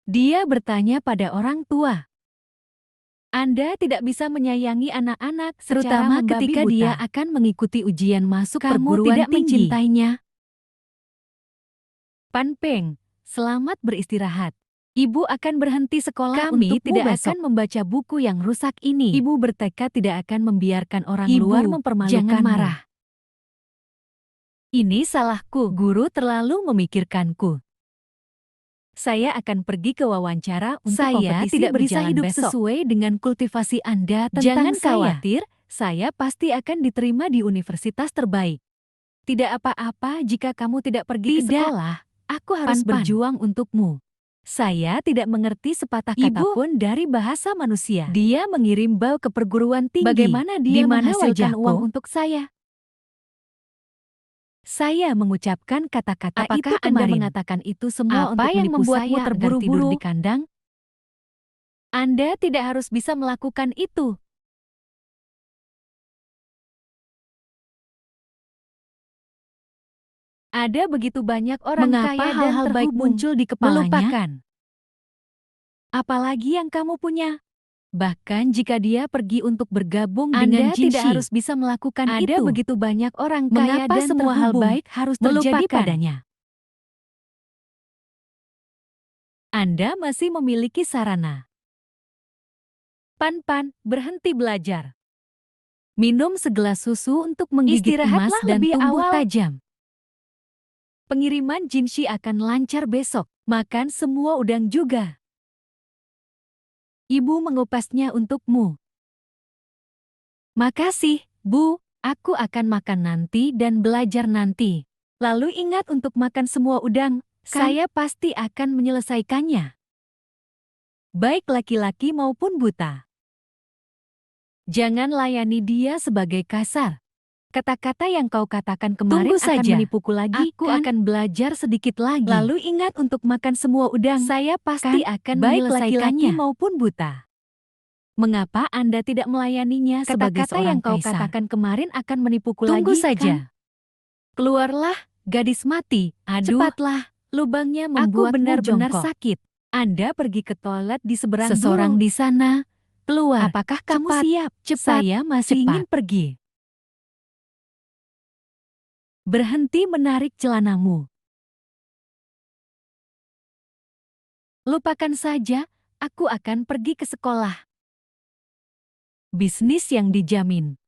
Dia bertanya pada orang tua. Anda tidak bisa menyayangi anak-anak terutama ketika buta. dia akan mengikuti ujian masuk Kamu perguruan tidak tinggi. mencintainya. Pan Peng, selamat beristirahat. Ibu akan berhenti sekolah Kami untukmu tidak besok. akan membaca buku yang rusak ini. Ibu bertekad tidak akan membiarkan orang Ibu, luar mempermalukanmu. jangan marah. Ini salahku. Guru terlalu memikirkanku. Saya akan pergi ke wawancara untuk Saya kompetisi tidak bisa berjalan hidup besok. sesuai dengan kultivasi Anda tentang Jangan khawatir, saya pasti akan diterima di universitas terbaik. Tidak apa-apa jika kamu tidak pergi ke sekolah. Aku harus Pan-pan. berjuang untukmu. Saya tidak mengerti sepatah kata Ibu, pun dari bahasa manusia. Dia mengirim Bao ke perguruan tinggi. Bagaimana dia Di mana menghasilkan wajahku? uang untuk saya? Saya mengucapkan kata-kata Apakah itu Anda kemarin. mengatakan itu semua Apa untuk yang menipu membuatmu saya agar terburu-buru tidur di kandang? Anda tidak harus bisa melakukan itu. Ada begitu banyak orang Mengapa kaya dan hal-hal baik terhubung. muncul di kepalanya? Melupakan. Apalagi yang kamu punya. Bahkan jika dia pergi untuk bergabung dengan Anda Jinshi, tidak harus bisa melakukan ada itu. begitu banyak orang kaya Mengapa dan semua hal terhubung. baik harus terjadi Melupakan. padanya? Anda masih memiliki sarana. Pan-pan, berhenti belajar. Minum segelas susu untuk menggigit emas Istirahatlah dan lebih tumbuh awal. tajam. Pengiriman Jinshi akan lancar besok. Makan semua udang juga. Ibu mengupasnya untukmu. Makasih, Bu. Aku akan makan nanti dan belajar nanti. Lalu ingat untuk makan semua udang. Saya pasti akan menyelesaikannya. Baik laki-laki maupun buta. Jangan layani dia sebagai kasar. Kata-kata yang kau katakan kemarin Tunggu akan saja. menipuku lagi, Aku kan? akan belajar sedikit lagi. Lalu ingat untuk makan semua udang. Saya pasti kan? akan Baik menyelesaikannya. laki-laki maupun buta. Mengapa Anda tidak melayaninya sebagai Kata-kata seorang yang kau kaisar? katakan kemarin akan menipuku Tunggu lagi, saja. kan? Keluarlah, gadis mati. Aduh, Cepatlah, lubangnya aku membuatmu benar-benar jongkok. sakit. Anda pergi ke toilet di seberang Seseorang dulu. di sana. Keluar. Apakah kamu Cepat, siap? cepat, Saya masih cepat. ingin pergi. Berhenti menarik celanamu. Lupakan saja, aku akan pergi ke sekolah. Bisnis yang dijamin.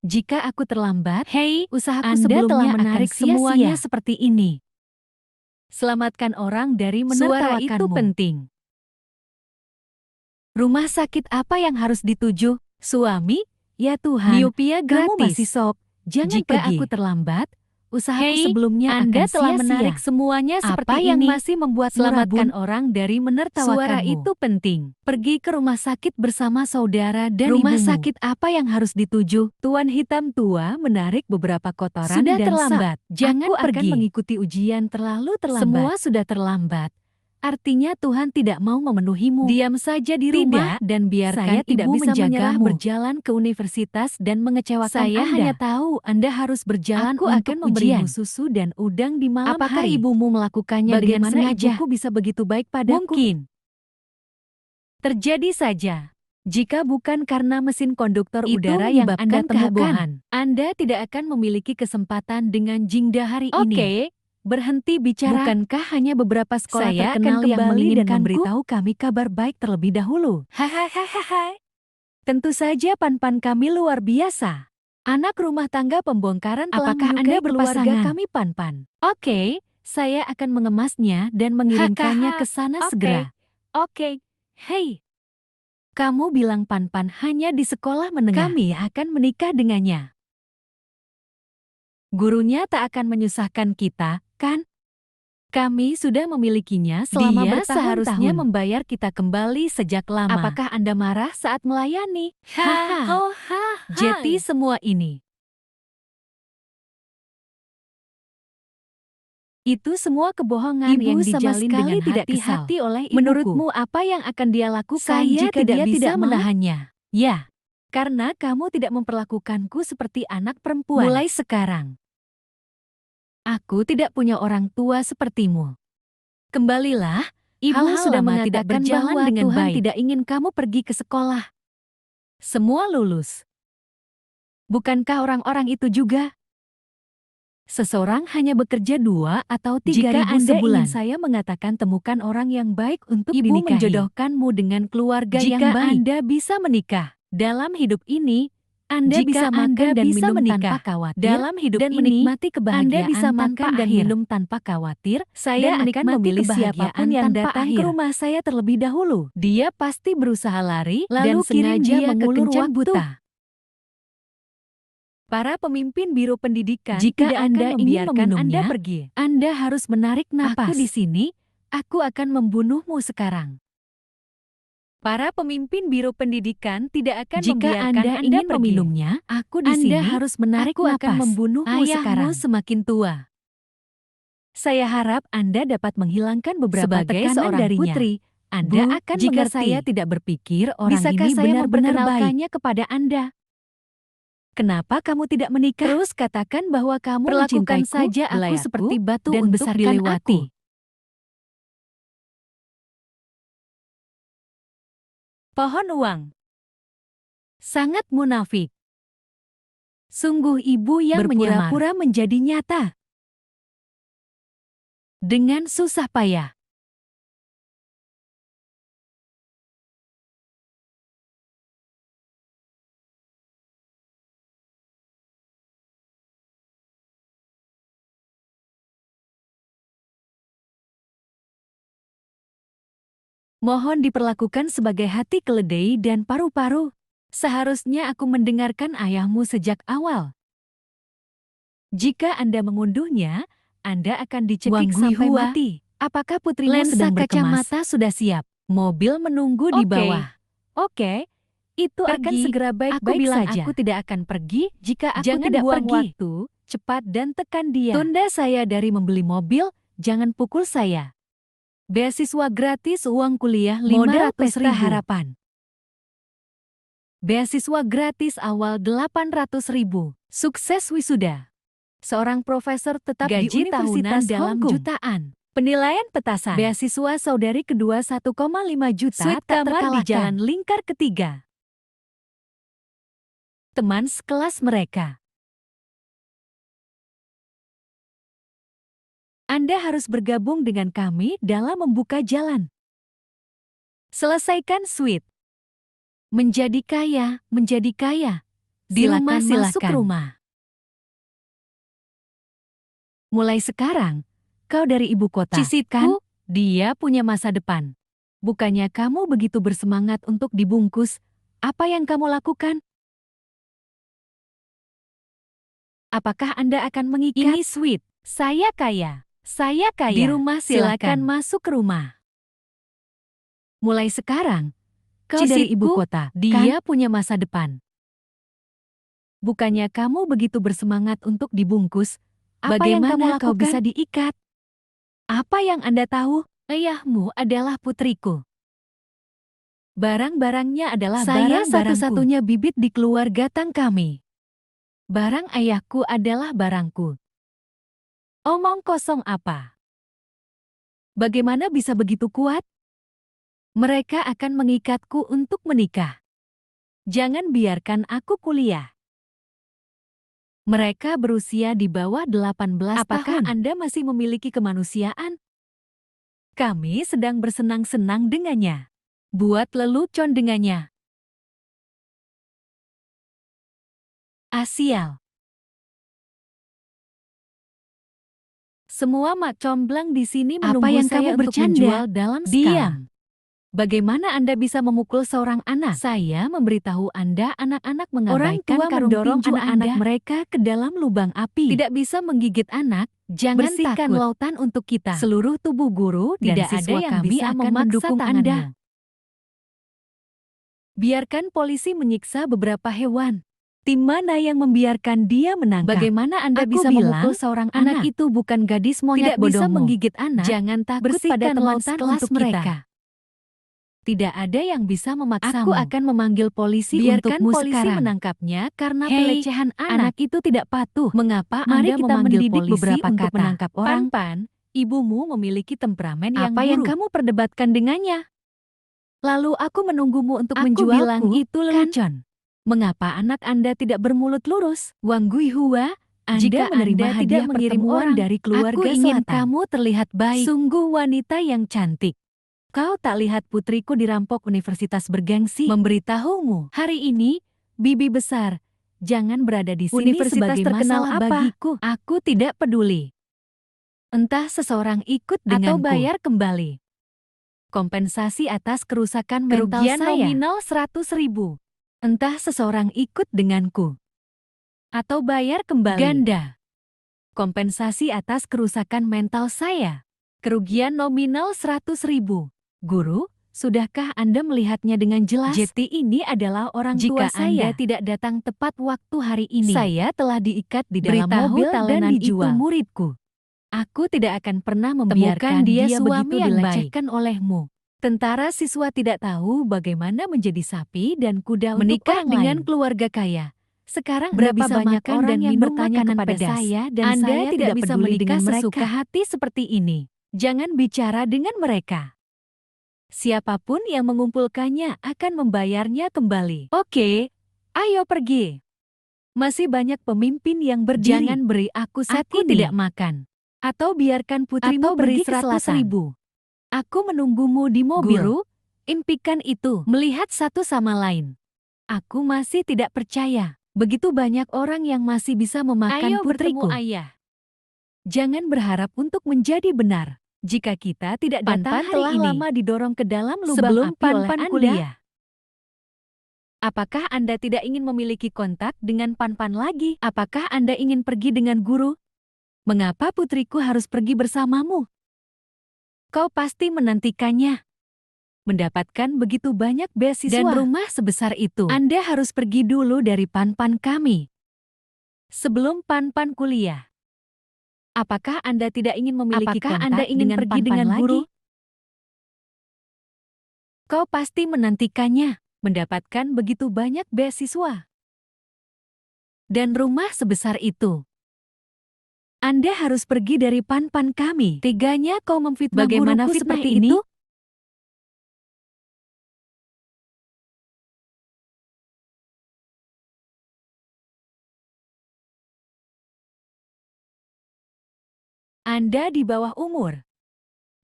Jika aku terlambat, Hei, usahaku Anda sebelumnya telah akan menarik sia-sia. semuanya seperti ini. Selamatkan orang dari Suara menertawakanmu. itu penting. Rumah sakit apa yang harus dituju? Suami? Ya Tuhan, Miopia kamu gratis. masih sok. Jangan Jika pergi. aku terlambat, Usahaku Hei, sebelumnya Anda akan telah sia-sia. menarik semuanya Apa seperti yang ini. masih membuatmu Selamatkan rabun? orang dari menertawakanmu. Suara itu penting. Pergi ke rumah sakit bersama saudara dan Rumah ibumu. sakit apa yang harus dituju? Tuan hitam tua menarik beberapa kotoran Sudah dan terlambat. Jangan Aku akan pergi. mengikuti ujian terlalu terlambat. Semua sudah terlambat. Artinya Tuhan tidak mau memenuhimu. Diam saja di rumah dan biarkan saya tidak ibu bisa menyerah menjagamu. berjalan ke universitas dan mengecewakan Saya Anda. hanya tahu Anda harus berjalan Aku untuk akan memberimu ujian. susu dan udang di malam Apakah hari. ibumu melakukannya dengan Bagaimana sengaja? ibuku bisa begitu baik padaku? Mungkin. Terjadi saja. Jika bukan karena mesin konduktor Itu udara yang menyebabkan Anda temukan, kehebohan. Anda tidak akan memiliki kesempatan dengan Jingda hari ini. Oke, Berhenti bicara. bukankah hanya beberapa sekolah Saya terkenal akan yang kembali dan menginginkanku? memberitahu kami kabar baik terlebih dahulu. Hahaha. Tentu saja Pan-Pan kami luar biasa. Anak rumah tangga pembongkaran telah Apakah menyukai Anda keluarga berpasangan? kami Pan-Pan. Oke, saya akan mengemasnya dan mengirimkannya ke sana Oke. segera. Oke. Hei, kamu bilang Pan-Pan hanya di sekolah menengah. Kami akan menikah dengannya. Gurunya tak akan menyusahkan kita, kan? Kami sudah memilikinya selama Dia bertahun-tahun. seharusnya membayar kita kembali sejak lama. Apakah Anda marah saat melayani? Hahaha. Jadi semua ini. Itu semua kebohongan Ibu yang sama dijalin sekali dengan tidak hati-hati kesal. oleh ibuku. Menurutmu apa yang akan dia lakukan Saya jika dia tidak tidak bisa menahannya? Ya, karena kamu tidak memperlakukanku seperti anak perempuan. Mulai sekarang, aku tidak punya orang tua sepertimu. Kembalilah, ibu Hal-hal sudah lama tidak tidak berjalan berjalan dengan Tuhan baik. Tidak ingin kamu pergi ke sekolah. Semua lulus. Bukankah orang-orang itu juga? Seseorang hanya bekerja 2 atau 3 Jika ribu Anda sebulan. ingin Saya mengatakan temukan orang yang baik untuk Ibu dinikahi. menjodohkanmu dengan keluarga yang Jika baik. Anda bisa menikah dalam hidup ini, Anda Jika bisa makan Anda dan bisa minum menikah tanpa khawatir. dalam hidup dan ini, menikmati kebahagiaan Anda bisa tanpa makan dan akhir. minum tanpa khawatir. Saya Dan akan menikmati memilih kebahagiaan siapapun yang tanpa datang akhir. ke rumah saya terlebih dahulu. Dia pasti berusaha lari dan Lalu kirim sengaja dia ke mengulur kencan waktu. buta. Para pemimpin biro pendidikan Jika tidak Anda akan ingin membiarkan Anda meminumnya, pergi. Anda harus menarik napas. Aku di sini, aku akan membunuhmu sekarang. Para pemimpin biro pendidikan tidak akan Jika membiarkan Anda Anda ingin pergi. meminumnya, Aku di Anda sini, harus menarik aku akan napas. membunuhmu Ayahmu sekarang. Semakin tua. Saya harap Anda dapat menghilangkan beberapa Sebagai tekanan seorang darinya. putri, Anda Bu, akan jika mengerti. saya tidak berpikir orang Bisakah ini saya benar-benar baik. memperkenalkannya kepada Anda? Kenapa kamu tidak menikah? Terus katakan bahwa kamu Perlakukan mencintaiku, saja aku belayaku, seperti batu dan untuk besarkan dilewati. aku. Pohon uang. Sangat munafik. Sungguh ibu yang Berpura-pura menyamar menjadi nyata. Dengan susah payah. Mohon diperlakukan sebagai hati keledai dan paru-paru. Seharusnya aku mendengarkan ayahmu sejak awal. Jika Anda mengunduhnya, Anda akan dicekik Wang sampai Guihua, mati. Apakah putrimu lensa sedang berkemas? kacamata sudah siap. Mobil menunggu di Oke. bawah. Oke, Itu akan Pergi. segera Aku baik-baik bilang saja. aku tidak akan pergi jika aku Jangan tidak buang pergi. waktu, cepat dan tekan dia. Tunda saya dari membeli mobil, jangan pukul saya. Beasiswa gratis, uang kuliah Modal 500.000. pesta harapan. Beasiswa gratis awal 800.000. Sukses wisuda. Seorang profesor tetap Gaji di universitas tahunan dalam Hong Kong. jutaan. Penilaian petasan. Beasiswa saudari kedua 1,5 juta Suite tak kamar di terkalahkan. Jalan Lingkar ketiga. Teman sekelas mereka. Anda harus bergabung dengan kami dalam membuka jalan. Selesaikan suite. Menjadi kaya, menjadi kaya. Di rumah masuk rumah. Mulai sekarang, kau dari ibu kota, Cisitku, kan? Dia punya masa depan. Bukannya kamu begitu bersemangat untuk dibungkus, apa yang kamu lakukan? Apakah Anda akan mengikat? Ini suite. Saya kaya. Saya kaya. Di rumah Silakan silakan. masuk ke rumah. Mulai sekarang, kau Cisitku, dari ibu kota, dia punya masa depan. Bukannya kamu begitu bersemangat untuk dibungkus, apa yang kamu Bagaimana kau lakukan? bisa diikat? Apa yang Anda tahu? Ayahmu adalah putriku. Barang-barangnya adalah Saya barang-barangku. satu-satunya bibit di keluarga Tang kami. Barang ayahku adalah barangku. Omong kosong apa? Bagaimana bisa begitu kuat? Mereka akan mengikatku untuk menikah. Jangan biarkan aku kuliah. Mereka berusia di bawah 18 Apakah tahun. Anda masih memiliki kemanusiaan? Kami sedang bersenang-senang dengannya. Buat lelucon dengannya. Asial. Semua mak comblang di sini Apa menunggu yang saya kamu untuk bercanda? menjual dalam Diam. skam. Bagaimana Anda bisa memukul seorang anak? Saya memberitahu Anda anak-anak Orang mengabaikan tua karung mendorong tinju anak-anak Anda mereka ke dalam lubang api. Tidak bisa menggigit anak, jangan Bersihkan takut. Lautan untuk kita. Seluruh tubuh guru dan Tidak ada siswa yang kami bisa akan memaksa mendukung tanganmu. Anda. Biarkan polisi menyiksa beberapa hewan. Tim mana yang membiarkan dia menangkap? Bagaimana Anda Aku bisa bilang, memukul seorang anak anak? Itu bukan gadis monyet Tidak bisa bodohmu. menggigit anak. Jangan takut pada Bersihkan teman lautan sekelas untuk mereka. kita. Tidak ada yang bisa memaksamu. Aku akan memanggil polisi Biarkan untukmu polisi sekarang. menangkapnya karena Hei, pelecehan anak itu tidak patuh. Mengapa Mari Anda kita memanggil mendidik polisi beberapa untuk kata. menangkap orang? Pan-pan, Ibumu memiliki temperamen yang Apa buruk. yang kamu perdebatkan dengannya? Lalu aku menunggumu untuk Aku menjualku, bilang itu kan? lelucon. Mengapa anak Anda tidak bermulut lurus? Wang Guihua, Jika Anda menerima Anda hadiah tidak mengirim pertemuan orang, dari keluarga aku ingin selatan. kamu terlihat baik. Sungguh wanita yang cantik. Kau tak lihat putriku dirampok universitas bergengsi? Memberitahumu, hari ini, bibi besar, jangan berada di sini Universitas sebagai terkenal masalah apa? bagiku. Aku tidak peduli. Entah seseorang ikut Atau denganku. bayar kembali. Kompensasi atas kerusakan mental Kerugian saya. nominal 100.000. Entah seseorang ikut denganku. Atau bayar kembali. Ganda. Kompensasi atas kerusakan mental saya. Kerugian nominal 100.000. Guru, sudahkah Anda melihatnya dengan jelas? Jeti ini adalah orang tua Jika saya. Anda tidak datang tepat waktu hari ini, Saya telah diikat di dalam beritahu mobil dan talenan dijual. itu Muridku. Aku tidak akan pernah membiarkan dia dia suami begitu yang dilecehkan olehmu. Tentara siswa tidak tahu bagaimana menjadi sapi dan kuda Menikah untuk orang dengan lain. keluarga kaya. Sekarang Berapa Anda bisa banyak makan orang dan yang minum bertanya makanan kepada pedas. saya dan Anda saya tidak tidak bisa peduli menikah dengan mereka. sesuka hati seperti ini. Jangan bicara dengan mereka. Siapapun yang mengumpulkannya akan membayarnya kembali. Oke, ayo pergi. Masih banyak pemimpin yang berdiri. Jangan beri aku set Aku ini. tidak makan. Atau biarkan putrimu Atau beri pergi ke 100.000. 100.000. Aku menunggumu di mobil. Guru, impikan itu. Melihat satu sama lain. Aku masih tidak percaya. Begitu banyak orang yang masih bisa memakan Ayo putriku. bertemu ayah. Jangan berharap untuk menjadi benar. Jika kita tidak datang Pan-pan hari telah ini, lama didorong ke dalam lubang Sebelum api oleh Pan-pan Anda. kuliah. Apakah Anda tidak ingin memiliki kontak dengan Pan-pan lagi? Apakah Anda ingin pergi dengan guru? Mengapa putriku harus pergi bersamamu? Kau pasti menantikannya. mendapatkan begitu banyak beasiswa Dan rumah sebesar itu. Anda harus pergi dulu dari Pan-Pan kami. Sebelum Pan-Pan kuliah. Apakah Anda tidak ingin memiliki kontak Anda ingin dengan pergi Pan-Pan dengan lagi? guru? Kau pasti menantikannya, mendapatkan begitu banyak beasiswa. Dan rumah sebesar itu. Anda harus pergi dari Pan-Pan kami. Teganya kau memfitnah Bagaimana guruku fitnah seperti ini? itu? Anda di bawah umur.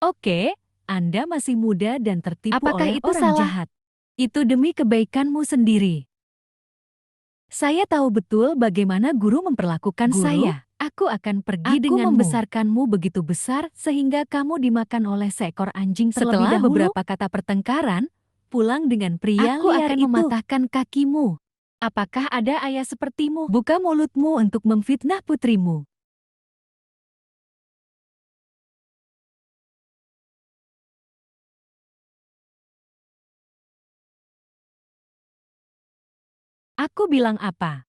Oke, Anda masih muda dan tertipu Apakah oleh itu orang salah? jahat. Itu demi kebaikanmu sendiri. Saya tahu betul bagaimana guru memperlakukan Guru? saya. Aku akan pergi Aku denganmu. membesarkanmu begitu besar sehingga kamu dimakan oleh seekor anjing terlebih Setelah dahulu. beberapa Kata pertengkaran, pulang dengan pria Aku liar akan itu. mematahkan kakimu. Apakah ada ayah sepertimu? Buka mulutmu untuk memfitnah putrimu. Aku bilang apa?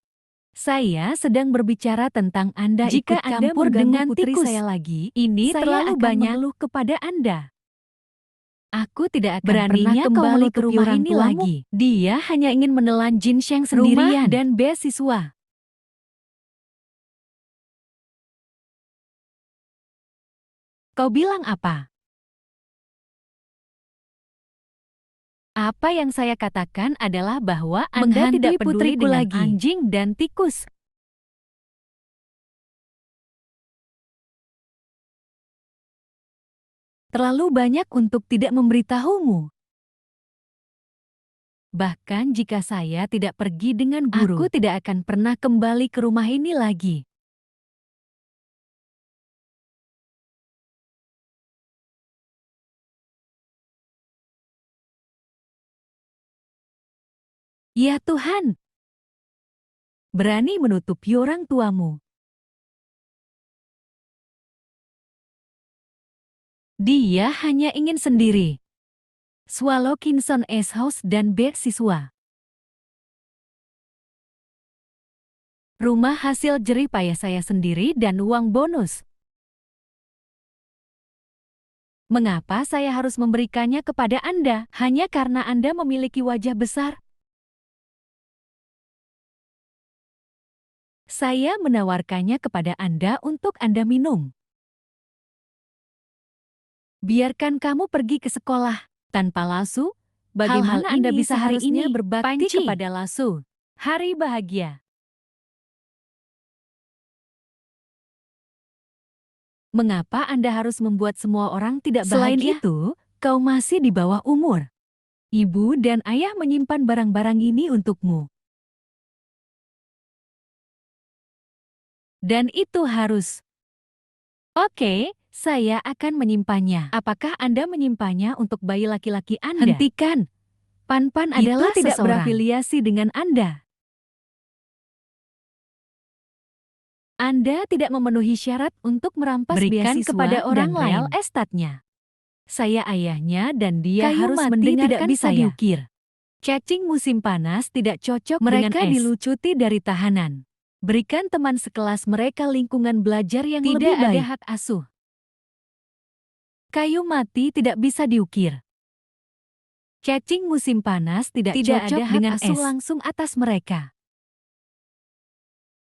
Saya sedang berbicara tentang Anda Jika ikut Anda campur mengganggu dengan putri tikus. saya lagi, Ini saya terlalu akan banyak mengeluh kepada Anda. Aku tidak akan Beraninya pernah kau kembali ke menutupi rumah orang ini tuamu? lagi. Dia hanya ingin menelan Jinsheng sendirian. Rumah Dan beasiswa. Kau bilang apa? Apa yang saya katakan adalah bahwa Anda Menghantui tidak peduli putriku dengan lagi. anjing dan tikus. Terlalu banyak untuk tidak memberitahumu. Bahkan jika saya tidak pergi dengan guru, aku tidak akan pernah kembali ke rumah ini lagi. Ya Tuhan, berani menutupi orang tuamu. Dia hanya ingin sendiri. Swallow Kinson S House dan beasiswa. Rumah hasil jerih payah saya sendiri dan uang bonus. Mengapa saya harus memberikannya kepada Anda hanya karena Anda memiliki wajah besar? Saya menawarkannya kepada Anda untuk Anda minum. Biarkan kamu pergi ke sekolah tanpa Lasu. Bagaimana Hal-hal Anda ini bisa hari seharusnya ini berbakti Panci. kepada Lasu? Hari bahagia. Mengapa Anda harus membuat semua orang tidak bahagia? Selain itu, kau masih di bawah umur. Ibu dan ayah menyimpan barang-barang ini untukmu. Dan itu harus. Oke, saya akan menyimpannya. Apakah Anda menyimpannya untuk bayi laki-laki Anda? Hentikan. Pan-Pan Itu adalah tidak seseorang berafiliasi dengan Anda. Anda tidak memenuhi syarat untuk merampas Berikan beasiswa kepada orang dan real lain. estate-nya. Saya ayahnya dan dia Kayu harus mati mendengarkan tidak bisa saya. diukir. Cacing musim panas tidak cocok Mereka dengan es. Dilucuti dari tahanan. Berikan teman sekelas mereka lingkungan belajar yang Tidak lebih baik. ada Hak asuh. Kayu mati tidak bisa diukir. Cacing musim panas tidak cocok ada hak dengan asuh es. Langsung atas mereka.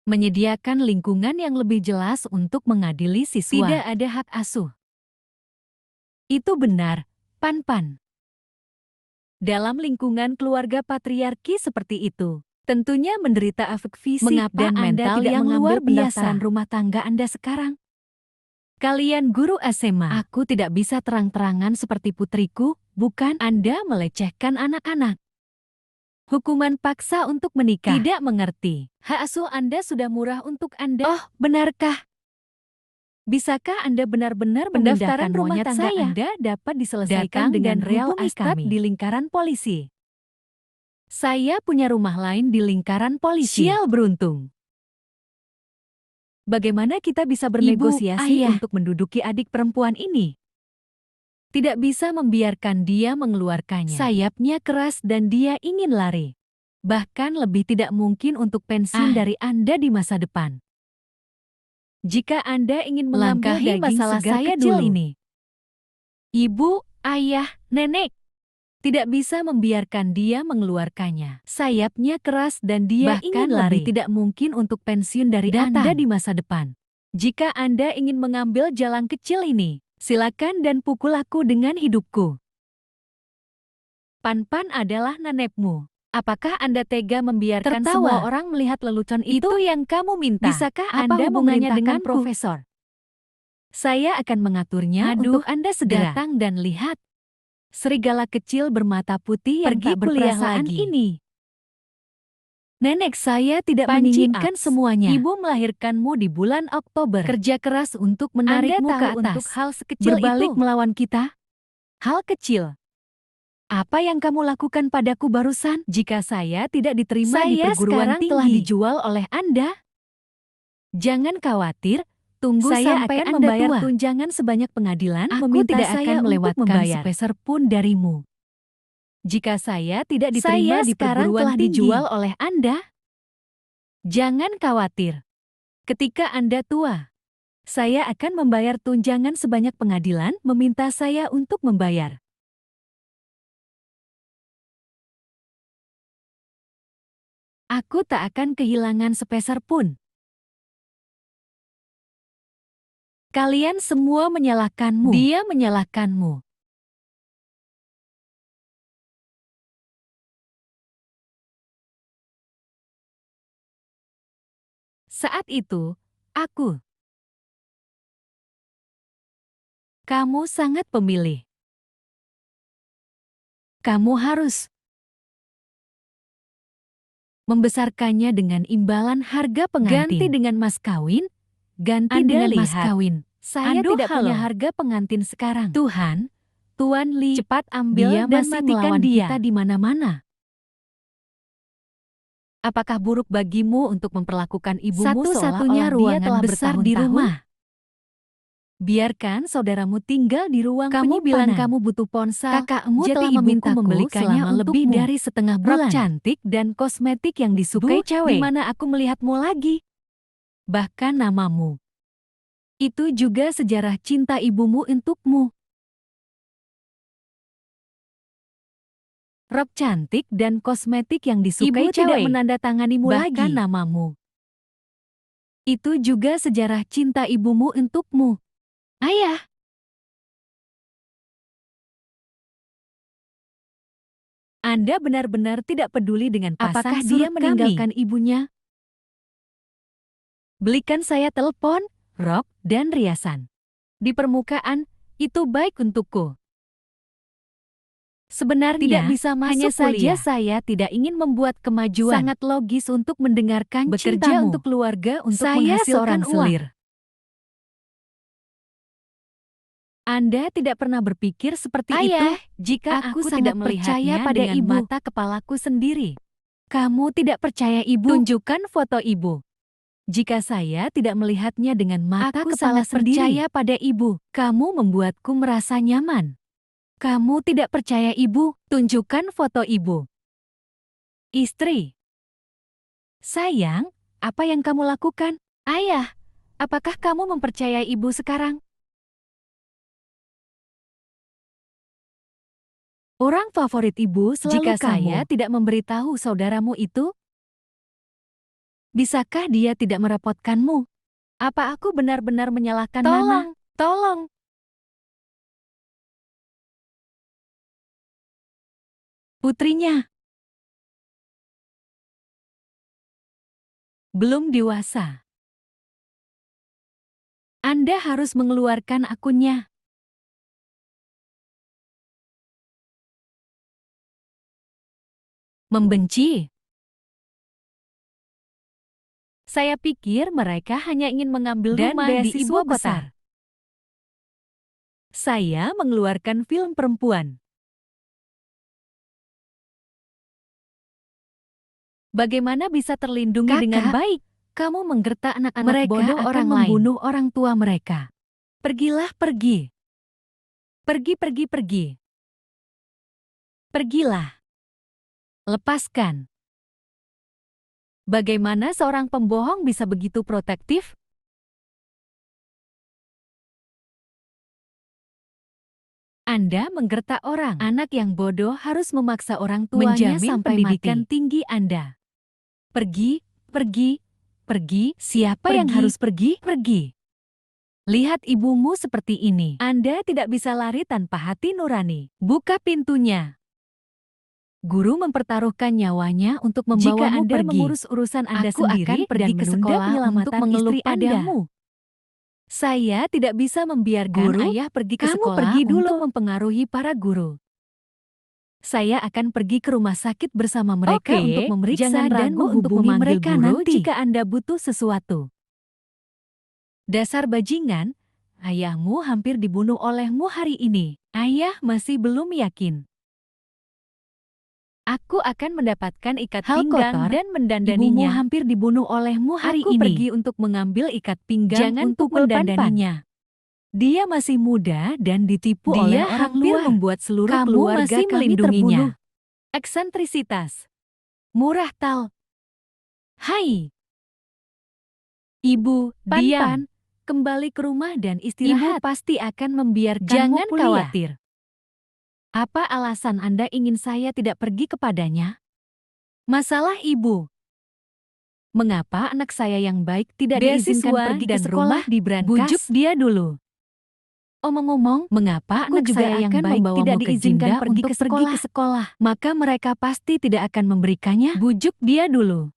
Menyediakan lingkungan yang lebih jelas untuk mengadili siswa. Tidak ada hak asuh. Itu benar, Pan-Pan. Dalam lingkungan keluarga patriarki seperti itu, tentunya menderita afek fisik Mengapa dan Anda mental tidak yang mengambil luar biasa. pendaftaran Rumah tangga Anda sekarang. Kalian guru SMA, aku tidak bisa terang-terangan seperti putriku, bukan? Anda melecehkan anak-anak. Hukuman paksa untuk menikah. Tidak mengerti. Hak asuh Anda sudah murah untuk Anda. Oh, benarkah? Bisakah Anda benar-benar Pendaftaran memindahkan rumah monyet tangga saya? Anda dapat Datang diselesaikan dengan dengan real hubungi estate kami. di lingkaran polisi. Saya punya rumah lain di lingkaran polisi. Sial beruntung. Bagaimana kita bisa bernegosiasi ayah. untuk menduduki adik perempuan ini? Tidak bisa membiarkan dia mengeluarkannya. Sayapnya keras dan dia ingin lari. Bahkan lebih tidak mungkin untuk pensiun dari Anda di masa depan. Jika Anda ingin mengambil Langkahi daging masalah segar saya kecil dulu. ini. Ibu, ayah, nenek. Tidak bisa membiarkan dia mengeluarkannya. Sayapnya keras dan dia ingin lari. Lebih tidak mungkin untuk pensiun dari Anda di masa depan. Jika Anda ingin mengambil jalan kecil ini, silakan dan pukul aku dengan hidupku. Pan-Pan adalah nenekmu. Apakah Anda tega membiarkan semua orang melihat lelucon itu? Itu yang kamu minta. Bisakah Anda hubungannya memerintahkan denganku? Profesor? Saya akan mengaturnya untuk Anda segera datang dan lihat. Serigala kecil bermata putih yang tak berperasaan ini. Nenek saya tidak menginginkan semuanya. Ibu melahirkanmu di bulan Oktober. Kerja keras untuk menarikmu ke atas. Untuk hal sekecil berbalik itu. Melawan kita. Hal kecil. Apa yang kamu lakukan padaku barusan? Jika saya tidak diterima di perguruan tinggi, telah dijual oleh Anda. Jangan khawatir, tunggu saya sampai akan membayar tunjangan sebanyak pengadilan. Aku tidak akan melewatkan sepeser pun darimu. Jika saya tidak diterima di perguruan tinggi, dijual oleh Anda. Jangan khawatir. Ketika Anda tua, saya akan membayar tunjangan sebanyak pengadilan meminta saya untuk membayar. Aku tak akan kehilangan sepeser pun. Kalian semua menyalahkanmu. Dia menyalahkanmu. Saat itu, aku. Kamu sangat pemilih. Kamu harus membesarkannya dengan imbalan harga pengantin. Ganti dengan mas kawin, ganti dengan mas kawin. Saya tidak punya harga pengantin sekarang. Tuhan Li, cepat ambil dia dan matikan dia. Kita di mana-mana. Apakah buruk bagimu untuk memperlakukan ibumu satu-satunya ruangan besar di rumah? Biarkan saudaramu tinggal di ruang penyimpanan. Kamu bilang kamu butuh ponsel. Kakakmu telah memintaku membelikannya lebih dari setengah bulan. Rok cantik dan kosmetik yang disukai cewek. Di mana aku melihatmu lagi? Bahkan namamu. Itu juga sejarah cinta ibumu untukmu. Rok cantik dan kosmetik yang disukai Ibu cewek. Tidak menandatanganimu bahkan lagi. Namamu. Itu juga sejarah cinta ibumu untukmu. Ayah. Anda benar-benar tidak peduli dengan pasang apakah dia meninggalkan ibunya? Belikan saya telepon, rok, dan riasan. Di permukaan, itu baik untukku. Sebenarnya, tidak bisa masuk hanya saja saya tidak ingin membuat kemajuan. Sangat logis untuk mendengarkan bekerja cintamu. Untuk keluarga untuk saya menghasilkan uang. Anda tidak pernah berpikir seperti Ayah, itu? Jika aku tidak percaya pada dengan ibu. Mata kepalaku sendiri. Kamu tidak percaya ibu? Tunjukkan foto ibu. Jika saya tidak melihatnya dengan mata aku kepala sendiri. Percaya pada ibu. Kamu membuatku merasa nyaman. Kamu tidak percaya ibu? Tunjukkan foto ibu. Istri. Sayang, apa yang kamu lakukan? Ayah, apakah kamu mempercayai ibu sekarang? Orang favorit ibu selalu jika kamu. Saya tidak memberitahu saudaramu itu, bisakah dia tidak merepotkanmu? Apa aku benar-benar menyalahkan Mama? Tolong. Putrinya. Belum dewasa. Anda harus mengeluarkan akunnya. Membenci. Saya pikir mereka hanya ingin mengambil dan rumah di ibu kota. Saya mengeluarkan film perempuan. Bagaimana bisa terlindungi dengan baik? Kamu menggertak anak-anak bodoh orang lain. Mereka akan membunuh orang tua mereka. Pergilah pergi. Pergi, pergi, pergi. Pergilah. Lepaskan. Bagaimana seorang pembohong bisa begitu protektif? Anda menggertak orang. Anak yang bodoh harus memaksa orang tuanya Menjamin sampai pendidikan mati. tinggi Anda. Pergi, pergi, pergi. Siapa yang Pergi. harus pergi? Pergi. Lihat ibumu seperti ini. Anda tidak bisa lari tanpa hati nurani. Buka pintunya. Guru mempertaruhkan nyawanya untuk membawamu Jika Anda pergi. mengurus urusan Anda Aku sendiri akan pergi dan ke menunda sekolah untuk penyelamatan mengeluh istri Anda. padamu. Saya tidak bisa membiarkan Guru, ayah pergi ke kamu sekolah pergi dulu. untuk mempengaruhi para guru. Saya akan pergi ke rumah sakit bersama mereka Oke, untuk memeriksa jangan dan ragu untuk menghubungi memanggil mereka guru nanti jika Anda butuh sesuatu. Dasar bajingan, ayahmu hampir dibunuh olehmu hari ini. Ayah masih belum yakin. Aku akan mendapatkan ikat Hal pinggang kotor, dan Ibumu mendandaninya. hampir dibunuh olehmu hari Aku ini. pergi untuk mengambil ikat pinggang Jangan untuk pukul Pan-Pan. mendandaninya. Dia masih muda dan ditipu oleh Dia orang hampir luar. membuat seluruh Kamu keluarga masih kami melindunginya. terbunuh. Eksentrisitas. Murah tal. Hai. Ibu, Pan-Pan, diam. Kembali ke rumah dan Ibu istirahat. pasti akan membiarkanmu Jangan kuliah. khawatir. Apa alasan Anda ingin saya tidak pergi kepadanya? Masalah ibu. Mengapa anak saya yang baik tidak diizinkan Beasiswa pergi ke dan sekolah? rumah dibrankas. Bujuk dia dulu. Omong-omong, mengapa Aku anak juga saya yang akan baik membawamu tidak ke diizinkan Jinda pergi untuk ke sekolah? Maka mereka pasti tidak akan memberikannya. Bujuk dia dulu.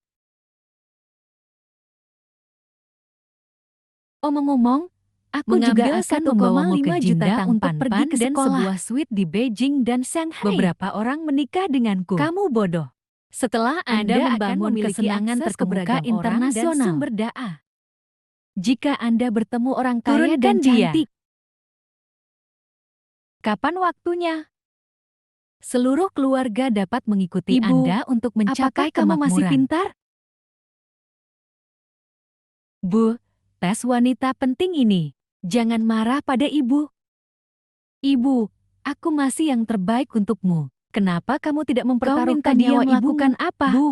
Omong-omong, aku juga Mengambil akan membawamu ke 1,5 juta Jinda tang untuk Pan-Pan pergi ke dan sekolah. sebuah Suite di Beijing dan Shanghai. Beberapa orang menikah denganku. Kamu bodoh. Setelah Anda Anda akan membangun memiliki kesenangan akses ke terkemuka beragam orang dan internasional. sumber daya. Jika Anda bertemu orang kaya Turunkan dan dia. cantik, kapan waktunya? Seluruh keluarga dapat mengikuti Ibu, Anda untuk mencapai apakah kamu masih kemakmuran. pintar? Bu, tes wanita penting ini. Jangan marah pada ibu. Ibu, aku masih yang terbaik untukmu. Kenapa kamu tidak mempertaruhkan minta dia nyawa melakukan ibumu? apa? Bu,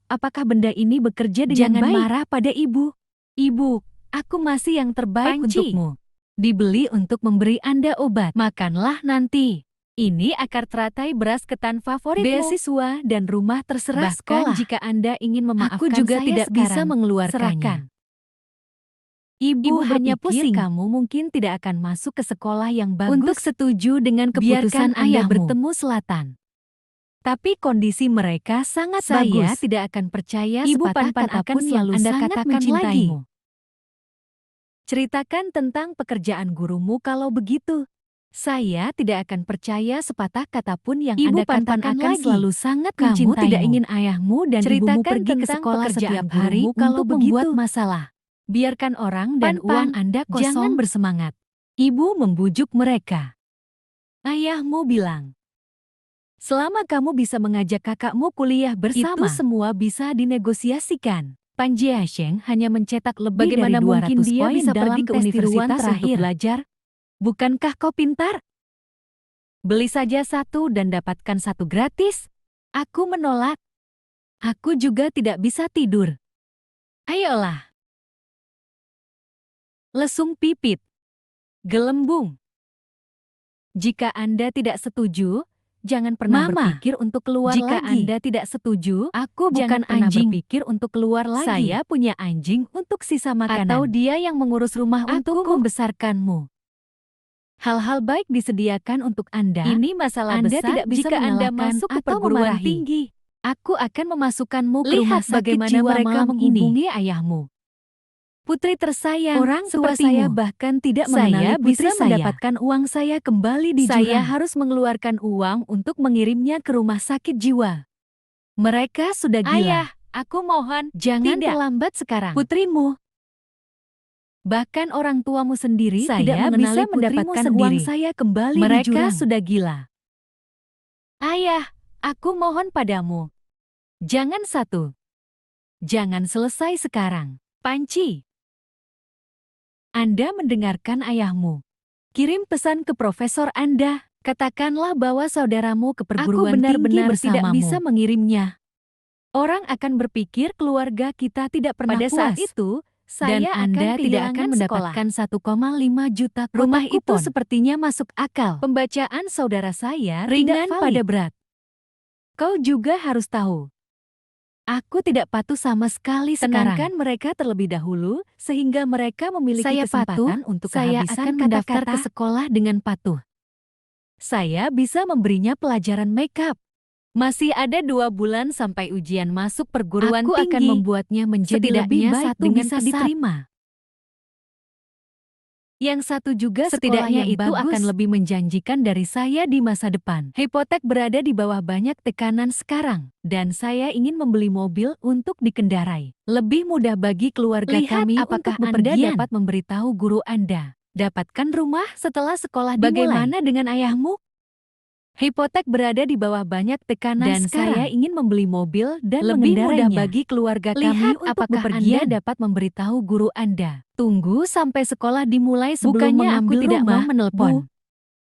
apakah benda ini bekerja dengan Jangan baik? marah pada ibu. Ibu, aku masih yang terbaik Panci. untukmu. Dibeli untuk memberi Anda obat. Makanlah nanti. Ini akar teratai beras ketan favoritmu. Beasiswa dan rumah terserah Bahkan sekolah. Jika Anda ingin memaafkan Aku juga saya tidak bisa sekarang, mengeluarkannya. serahkan. Ibu hanya berpikir pusing. Kamu mungkin tidak akan masuk ke sekolah yang bagus. Untuk setuju dengan Biarkan keputusan Anda ayahmu. bertemu selatan. Tapi kondisi mereka sangat Saya bagus. Tidak akan percaya Ibu sepatah Pan-Pan kata akan pun yang selalu Anda sangat katakan mencintaimu. lagi. Ceritakan tentang pekerjaan gurumu kalau begitu. Saya tidak akan percaya sepatah kata pun yang Ibu Anda Pan-Pan katakan akan lagi. selalu sangat Kamu tidak mencintaimu. ingin ayahmu dan ibumu Ceritakan pergi ke tentang sekolah pekerjaan setiap hari gurumu kalau untuk membuat begitu. masalah. Biarkan orang dan Pan-Pan, uang Anda jangan kosong bersemangat. Ibu membujuk mereka. Ayahmu bilang, selama kamu bisa mengajak kakakmu kuliah bersama, itu semua bisa dinegosiasikan. Pan Jiasheng hanya mencetak lebih Bagaimana dari 200 mungkin dia poin bisa dalam pergi ke tes universitas untuk terakhir? belajar? Bukankah kau pintar? Beli saja satu dan dapatkan satu gratis? Aku menolak. Aku juga tidak bisa tidur. Ayolah. Lesung pipit. Gelembung. Jika Anda tidak setuju, jangan pernah Mama, berpikir untuk keluar jika lagi. Anda tidak setuju, Aku jangan bukan pernah anjing. berpikir untuk keluar lagi. Saya punya anjing untuk sisa makanan. Atau dia yang mengurus rumah Aku untukku. Membesarkanmu. Hal-hal baik disediakan untuk Anda. Ini masalah Anda besar tidak bisa jika Anda mengalahkan masuk ke atau perguruan memarahi. tinggi. Aku akan memasukkanmu ke Lihat rumah sakit bagaimana jiwa mereka malam menghubungi ini. Ayahmu. Putri tersayang, Orang tua sepertimu. saya bahkan tidak mengenali Saya putri bisa saya. mendapatkan uang saya kembali di Saya jurang. Harus mengeluarkan uang untuk mengirimnya ke rumah sakit jiwa. Mereka sudah gila. Ayah, aku mohon, Jangan tidak. terlambat sekarang. Putrimu. Bahkan orang tuamu sendiri Saya tidak bisa mengenali mendapatkan uang sendiri. saya kembali Mereka di jurang. Sudah gila. Ayah, aku mohon padamu. Jangan satu. Jangan selesai sekarang. Panci. Anda mendengarkan ayahmu. Kirim pesan ke profesor Anda. Katakanlah bahwa saudaramu ke perguruan benar-benar tinggi bersamamu. tidak bisa mengirimnya. Orang akan berpikir keluarga kita tidak pernah Pada puas. saat itu, dan saya Anda akan tidak akan kehilangan mendapatkan sekolah. 1,5 juta kotak Rumah itu kupon. Sepertinya masuk akal. Pembacaan saudara saya Ringan tidak pada valid. Berat. Kau juga harus tahu. Aku tidak patuh sama sekali sekarang. Tenangkan mereka terlebih dahulu, sehingga mereka memiliki Saya kesempatan patuh, untuk saya kehabisan akan kata-kata mendaftar ke sekolah dengan patuh. Saya bisa memberinya pelajaran makeup. Masih ada 2 bulan sampai ujian masuk perguruan Aku tinggi. akan membuatnya menjadi lebih Setidaknya baik satu dengan bisa pesat. diterima. Yang satu juga sekolah Setidaknya yang itu bagus. akan Lebih menjanjikan dari saya di masa depan. Hipotek berada di bawah banyak tekanan sekarang, dan saya ingin membeli mobil untuk dikendarai. Lebih mudah bagi keluarga Lihat kami apakah untuk Anda bepergian. dapat memberitahu guru Anda. Dapatkan rumah setelah sekolah dimulai. Bagaimana dengan ayahmu? Hipotek berada di bawah banyak tekanan Dan sekarang. Saya ingin membeli mobil dan lebih mengendarainya. mudah bagi keluarga kami Lihat untuk apakah bepergian. Anda dapat memberitahu guru Anda. Tunggu sampai sekolah dimulai sebelum Bukannya aku mengambil tidak rumah, mau menelpon. Bu.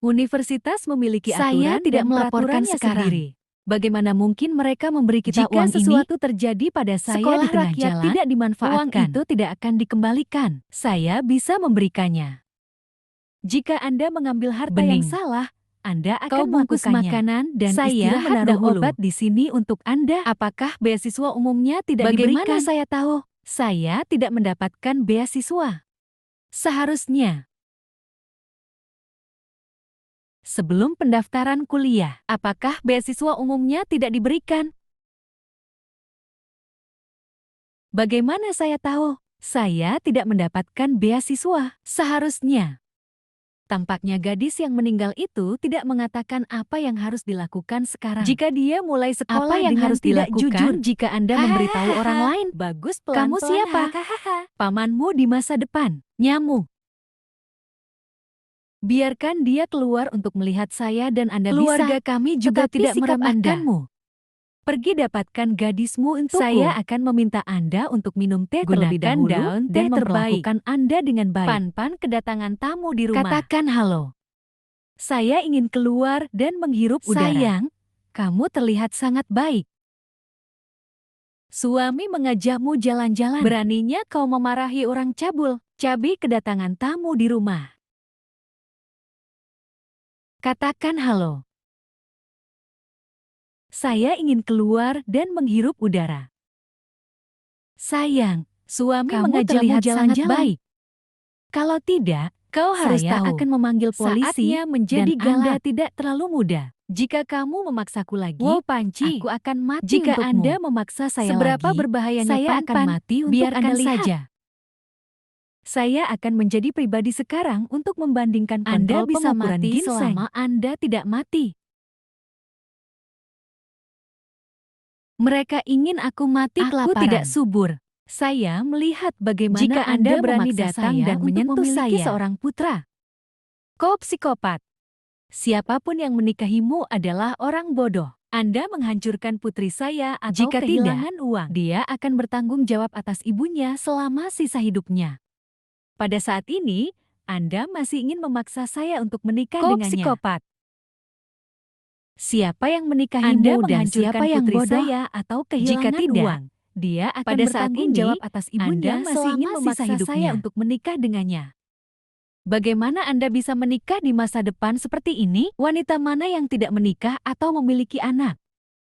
Universitas memiliki Saya aturan tidak dan melaporkan peraturannya sekarang. sendiri. Bagaimana mungkin mereka memberi kita Jika uang sesuatu terjadi pada saya sekolah di tengah rakyat jalan, tidak dimanfaatkan. uang itu tidak akan dikembalikan. Saya bisa memberikannya. Jika Anda mengambil harta yang Bening. salah, Anda akan Kau bungkus melakukannya. makanan dan Saya istirahat menaruh dahulu. obat di sini untuk Anda. Apakah beasiswa umumnya tidak Bagaimana diberikan? Saya tahu. Saya tidak mendapatkan beasiswa. Seharusnya. Sebelum pendaftaran kuliah, apakah beasiswa umumnya tidak diberikan? Bagaimana saya tahu? Saya tidak mendapatkan beasiswa. Seharusnya. Tampaknya gadis yang meninggal itu tidak mengatakan apa yang harus dilakukan sekarang. Jika dia mulai sekolah Apa yang dengan harus tidak dilakukan? jujur, jika Anda memberitahu Hahaha. orang lain, bagus Kamu pelan-pelan. siapa? Pamanmu di masa depan. Nyamuk. Biarkan dia keluar untuk melihat saya dan Anda Keluarga bisa. kami juga Tetapi tidak sikap meremehkanmu. Pergi dapatkan gadismu untukku. Saya akan meminta Anda untuk minum teh terlebih Gunakan dahulu daun dan teh terbaik. memperlakukan Anda dengan baik. Pan-pan kedatangan tamu di rumah. Katakan halo. Saya ingin keluar dan menghirup udara. Sayang, kamu terlihat sangat baik. Suami mengajakmu jalan-jalan. Beraninya kau memarahi orang cabul. Cabi kedatangan tamu di rumah. Katakan halo. Saya ingin keluar dan menghirup udara. Sayang, suami Kamu mengajakmu terlihat sangat jalan-jalan. baik. Kalau tidak, kau harus Saya tahu. akan memanggil polisi Saatnya menjadi dan Anda galak. tidak terlalu muda. Jika kamu memaksaku lagi, Wow, Panci, aku akan mati jika untukmu. Anda memaksa saya seberapa lagi, berbahayanya saya akan Pan-Pan, mati untuk biarkan Anda lihat. saja. Saya akan menjadi pribadi sekarang untuk membandingkan Anda kontrol bisa pengukuran mati ginseng. Selama Anda tidak mati. Mereka ingin aku mati Aku kelaparan. tidak subur. Saya melihat bagaimana Jika Anda berani memaksa datang saya dan untuk menyentuh memiliki saya. seorang putra. Kau psikopat. Siapapun yang menikahimu adalah orang bodoh. Anda menghancurkan putri saya atau Jika kehilangan uang. Dia akan bertanggung jawab atas ibunya selama sisa hidupnya. Pada saat ini, Anda masih ingin memaksa saya untuk menikah Kau dengannya. psikopat. Siapa yang Anda menikahimu dan menghancurkan siapa yang putri bodoh? saya Atau Jika kehilangan tidak, uang? Dia akan pada saat bertanggung ini, jawab atas ibunya Anda masih selama ingin sisa memaksa hidupnya. saya untuk menikah dengannya. Bagaimana Anda bisa menikah di masa depan seperti ini? Wanita mana yang tidak menikah atau memiliki anak?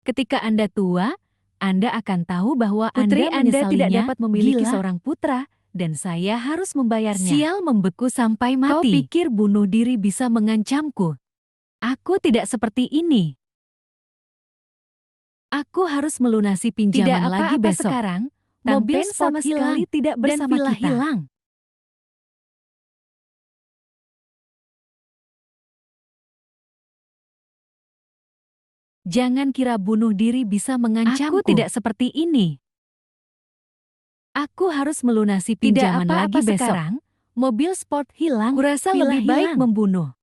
Ketika Anda tua, Anda akan tahu bahwa Putri Anda tidak dapat memiliki seorang putra, dan saya harus membayarnya. Sial membeku sampai mati. Kau pikir bunuh diri bisa mengancamku? Aku tidak seperti ini. Aku harus melunasi pinjaman Tidak lagi apa-apa besok. sekarang, Mobil mobil sama sport hilang, sekali tidak dan bersama villa kita. hilang. Jangan kira bunuh diri bisa mengancamku. Aku tidak seperti ini. Aku harus melunasi Tidak pinjaman apa-apa lagi besok. sekarang, Mobil sport hilang. Kurasa villa lebih baik hilang. membunuh.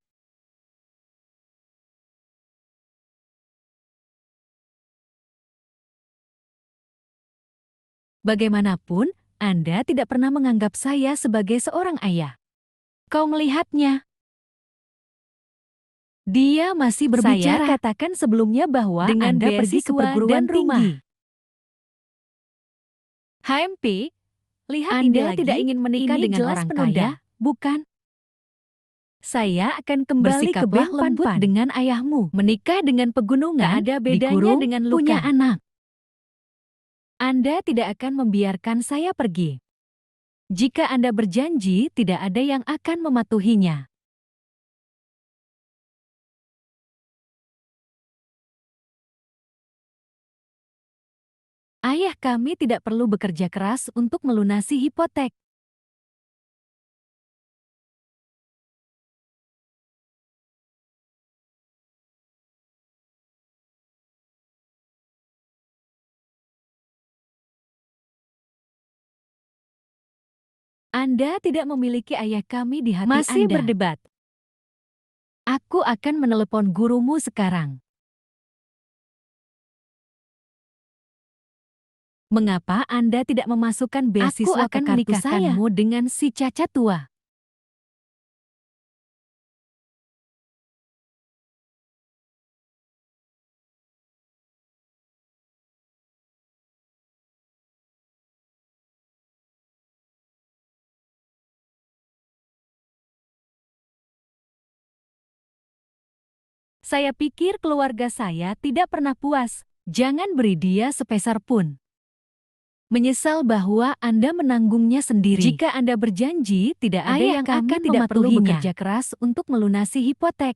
Bagaimanapun, Anda tidak pernah menganggap saya sebagai seorang ayah. Kau melihatnya. Dia masih berbicara. Saya katakan sebelumnya bahwa dengan Anda pergi ke beasiswa perguruan dan rumah. tinggi. HMP, lihat Anda ini lagi. tidak ingin menikah Ini dengan jelas orang penunda, kaya, bukan? Saya akan kembali ke Bersikaplah lembut Pan-Pan. dengan ayahmu. Menikah dengan pegunungan, Tak ada bedanya dikurung, dengan luka. punya anak. Anda tidak akan membiarkan saya pergi. Jika Anda berjanji, tidak ada yang akan mematuhinya. Ayah kami tidak perlu bekerja keras untuk melunasi hipotek. Anda tidak memiliki ayah kami di hati Masih Anda. berdebat. Aku akan menelepon gurumu sekarang. Mengapa Anda tidak memasukkan beasiswa ke akan kartu menikahkanmu saya dengan si cacat tua? Saya pikir keluarga saya tidak pernah puas. Jangan beri dia sepeser pun. Menyesal bahwa Anda menanggungnya sendiri. Jika Anda berjanji, tidak ada Ayah yang kami akan tidak perlu mematuhinya. bekerja keras untuk melunasi hipotek.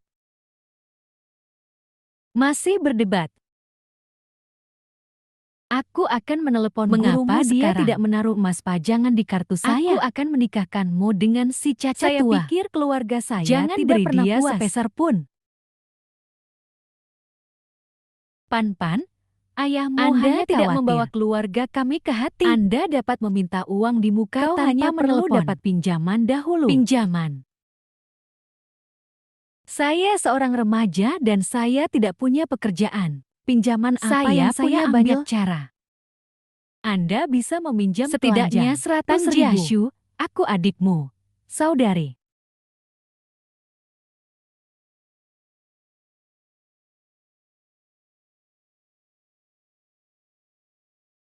Masih berdebat. Aku akan menelepon Mengapa gurumu dia sekarang. tidak menaruh emas pajangan di kartu saya? Aku akan menikahkanmu dengan si cacat Saya tua. pikir keluarga saya Jangan tidak beri pernah dia puas sepeser pun. Pan-Pan, ayahmu Anda hanya tidak khawatir. membawa keluarga kami ke hati. Anda dapat meminta uang di muka Kau tanpa hanya perlu menelpon. dapat pinjaman dahulu. Pinjaman. Saya seorang remaja dan saya tidak punya pekerjaan. Pinjaman apa Saya yang punya saya banyak ambil? Cara. Anda bisa meminjam Setidaknya telanjang. 100.000. Tang Jiashu, aku adikmu. Saudari.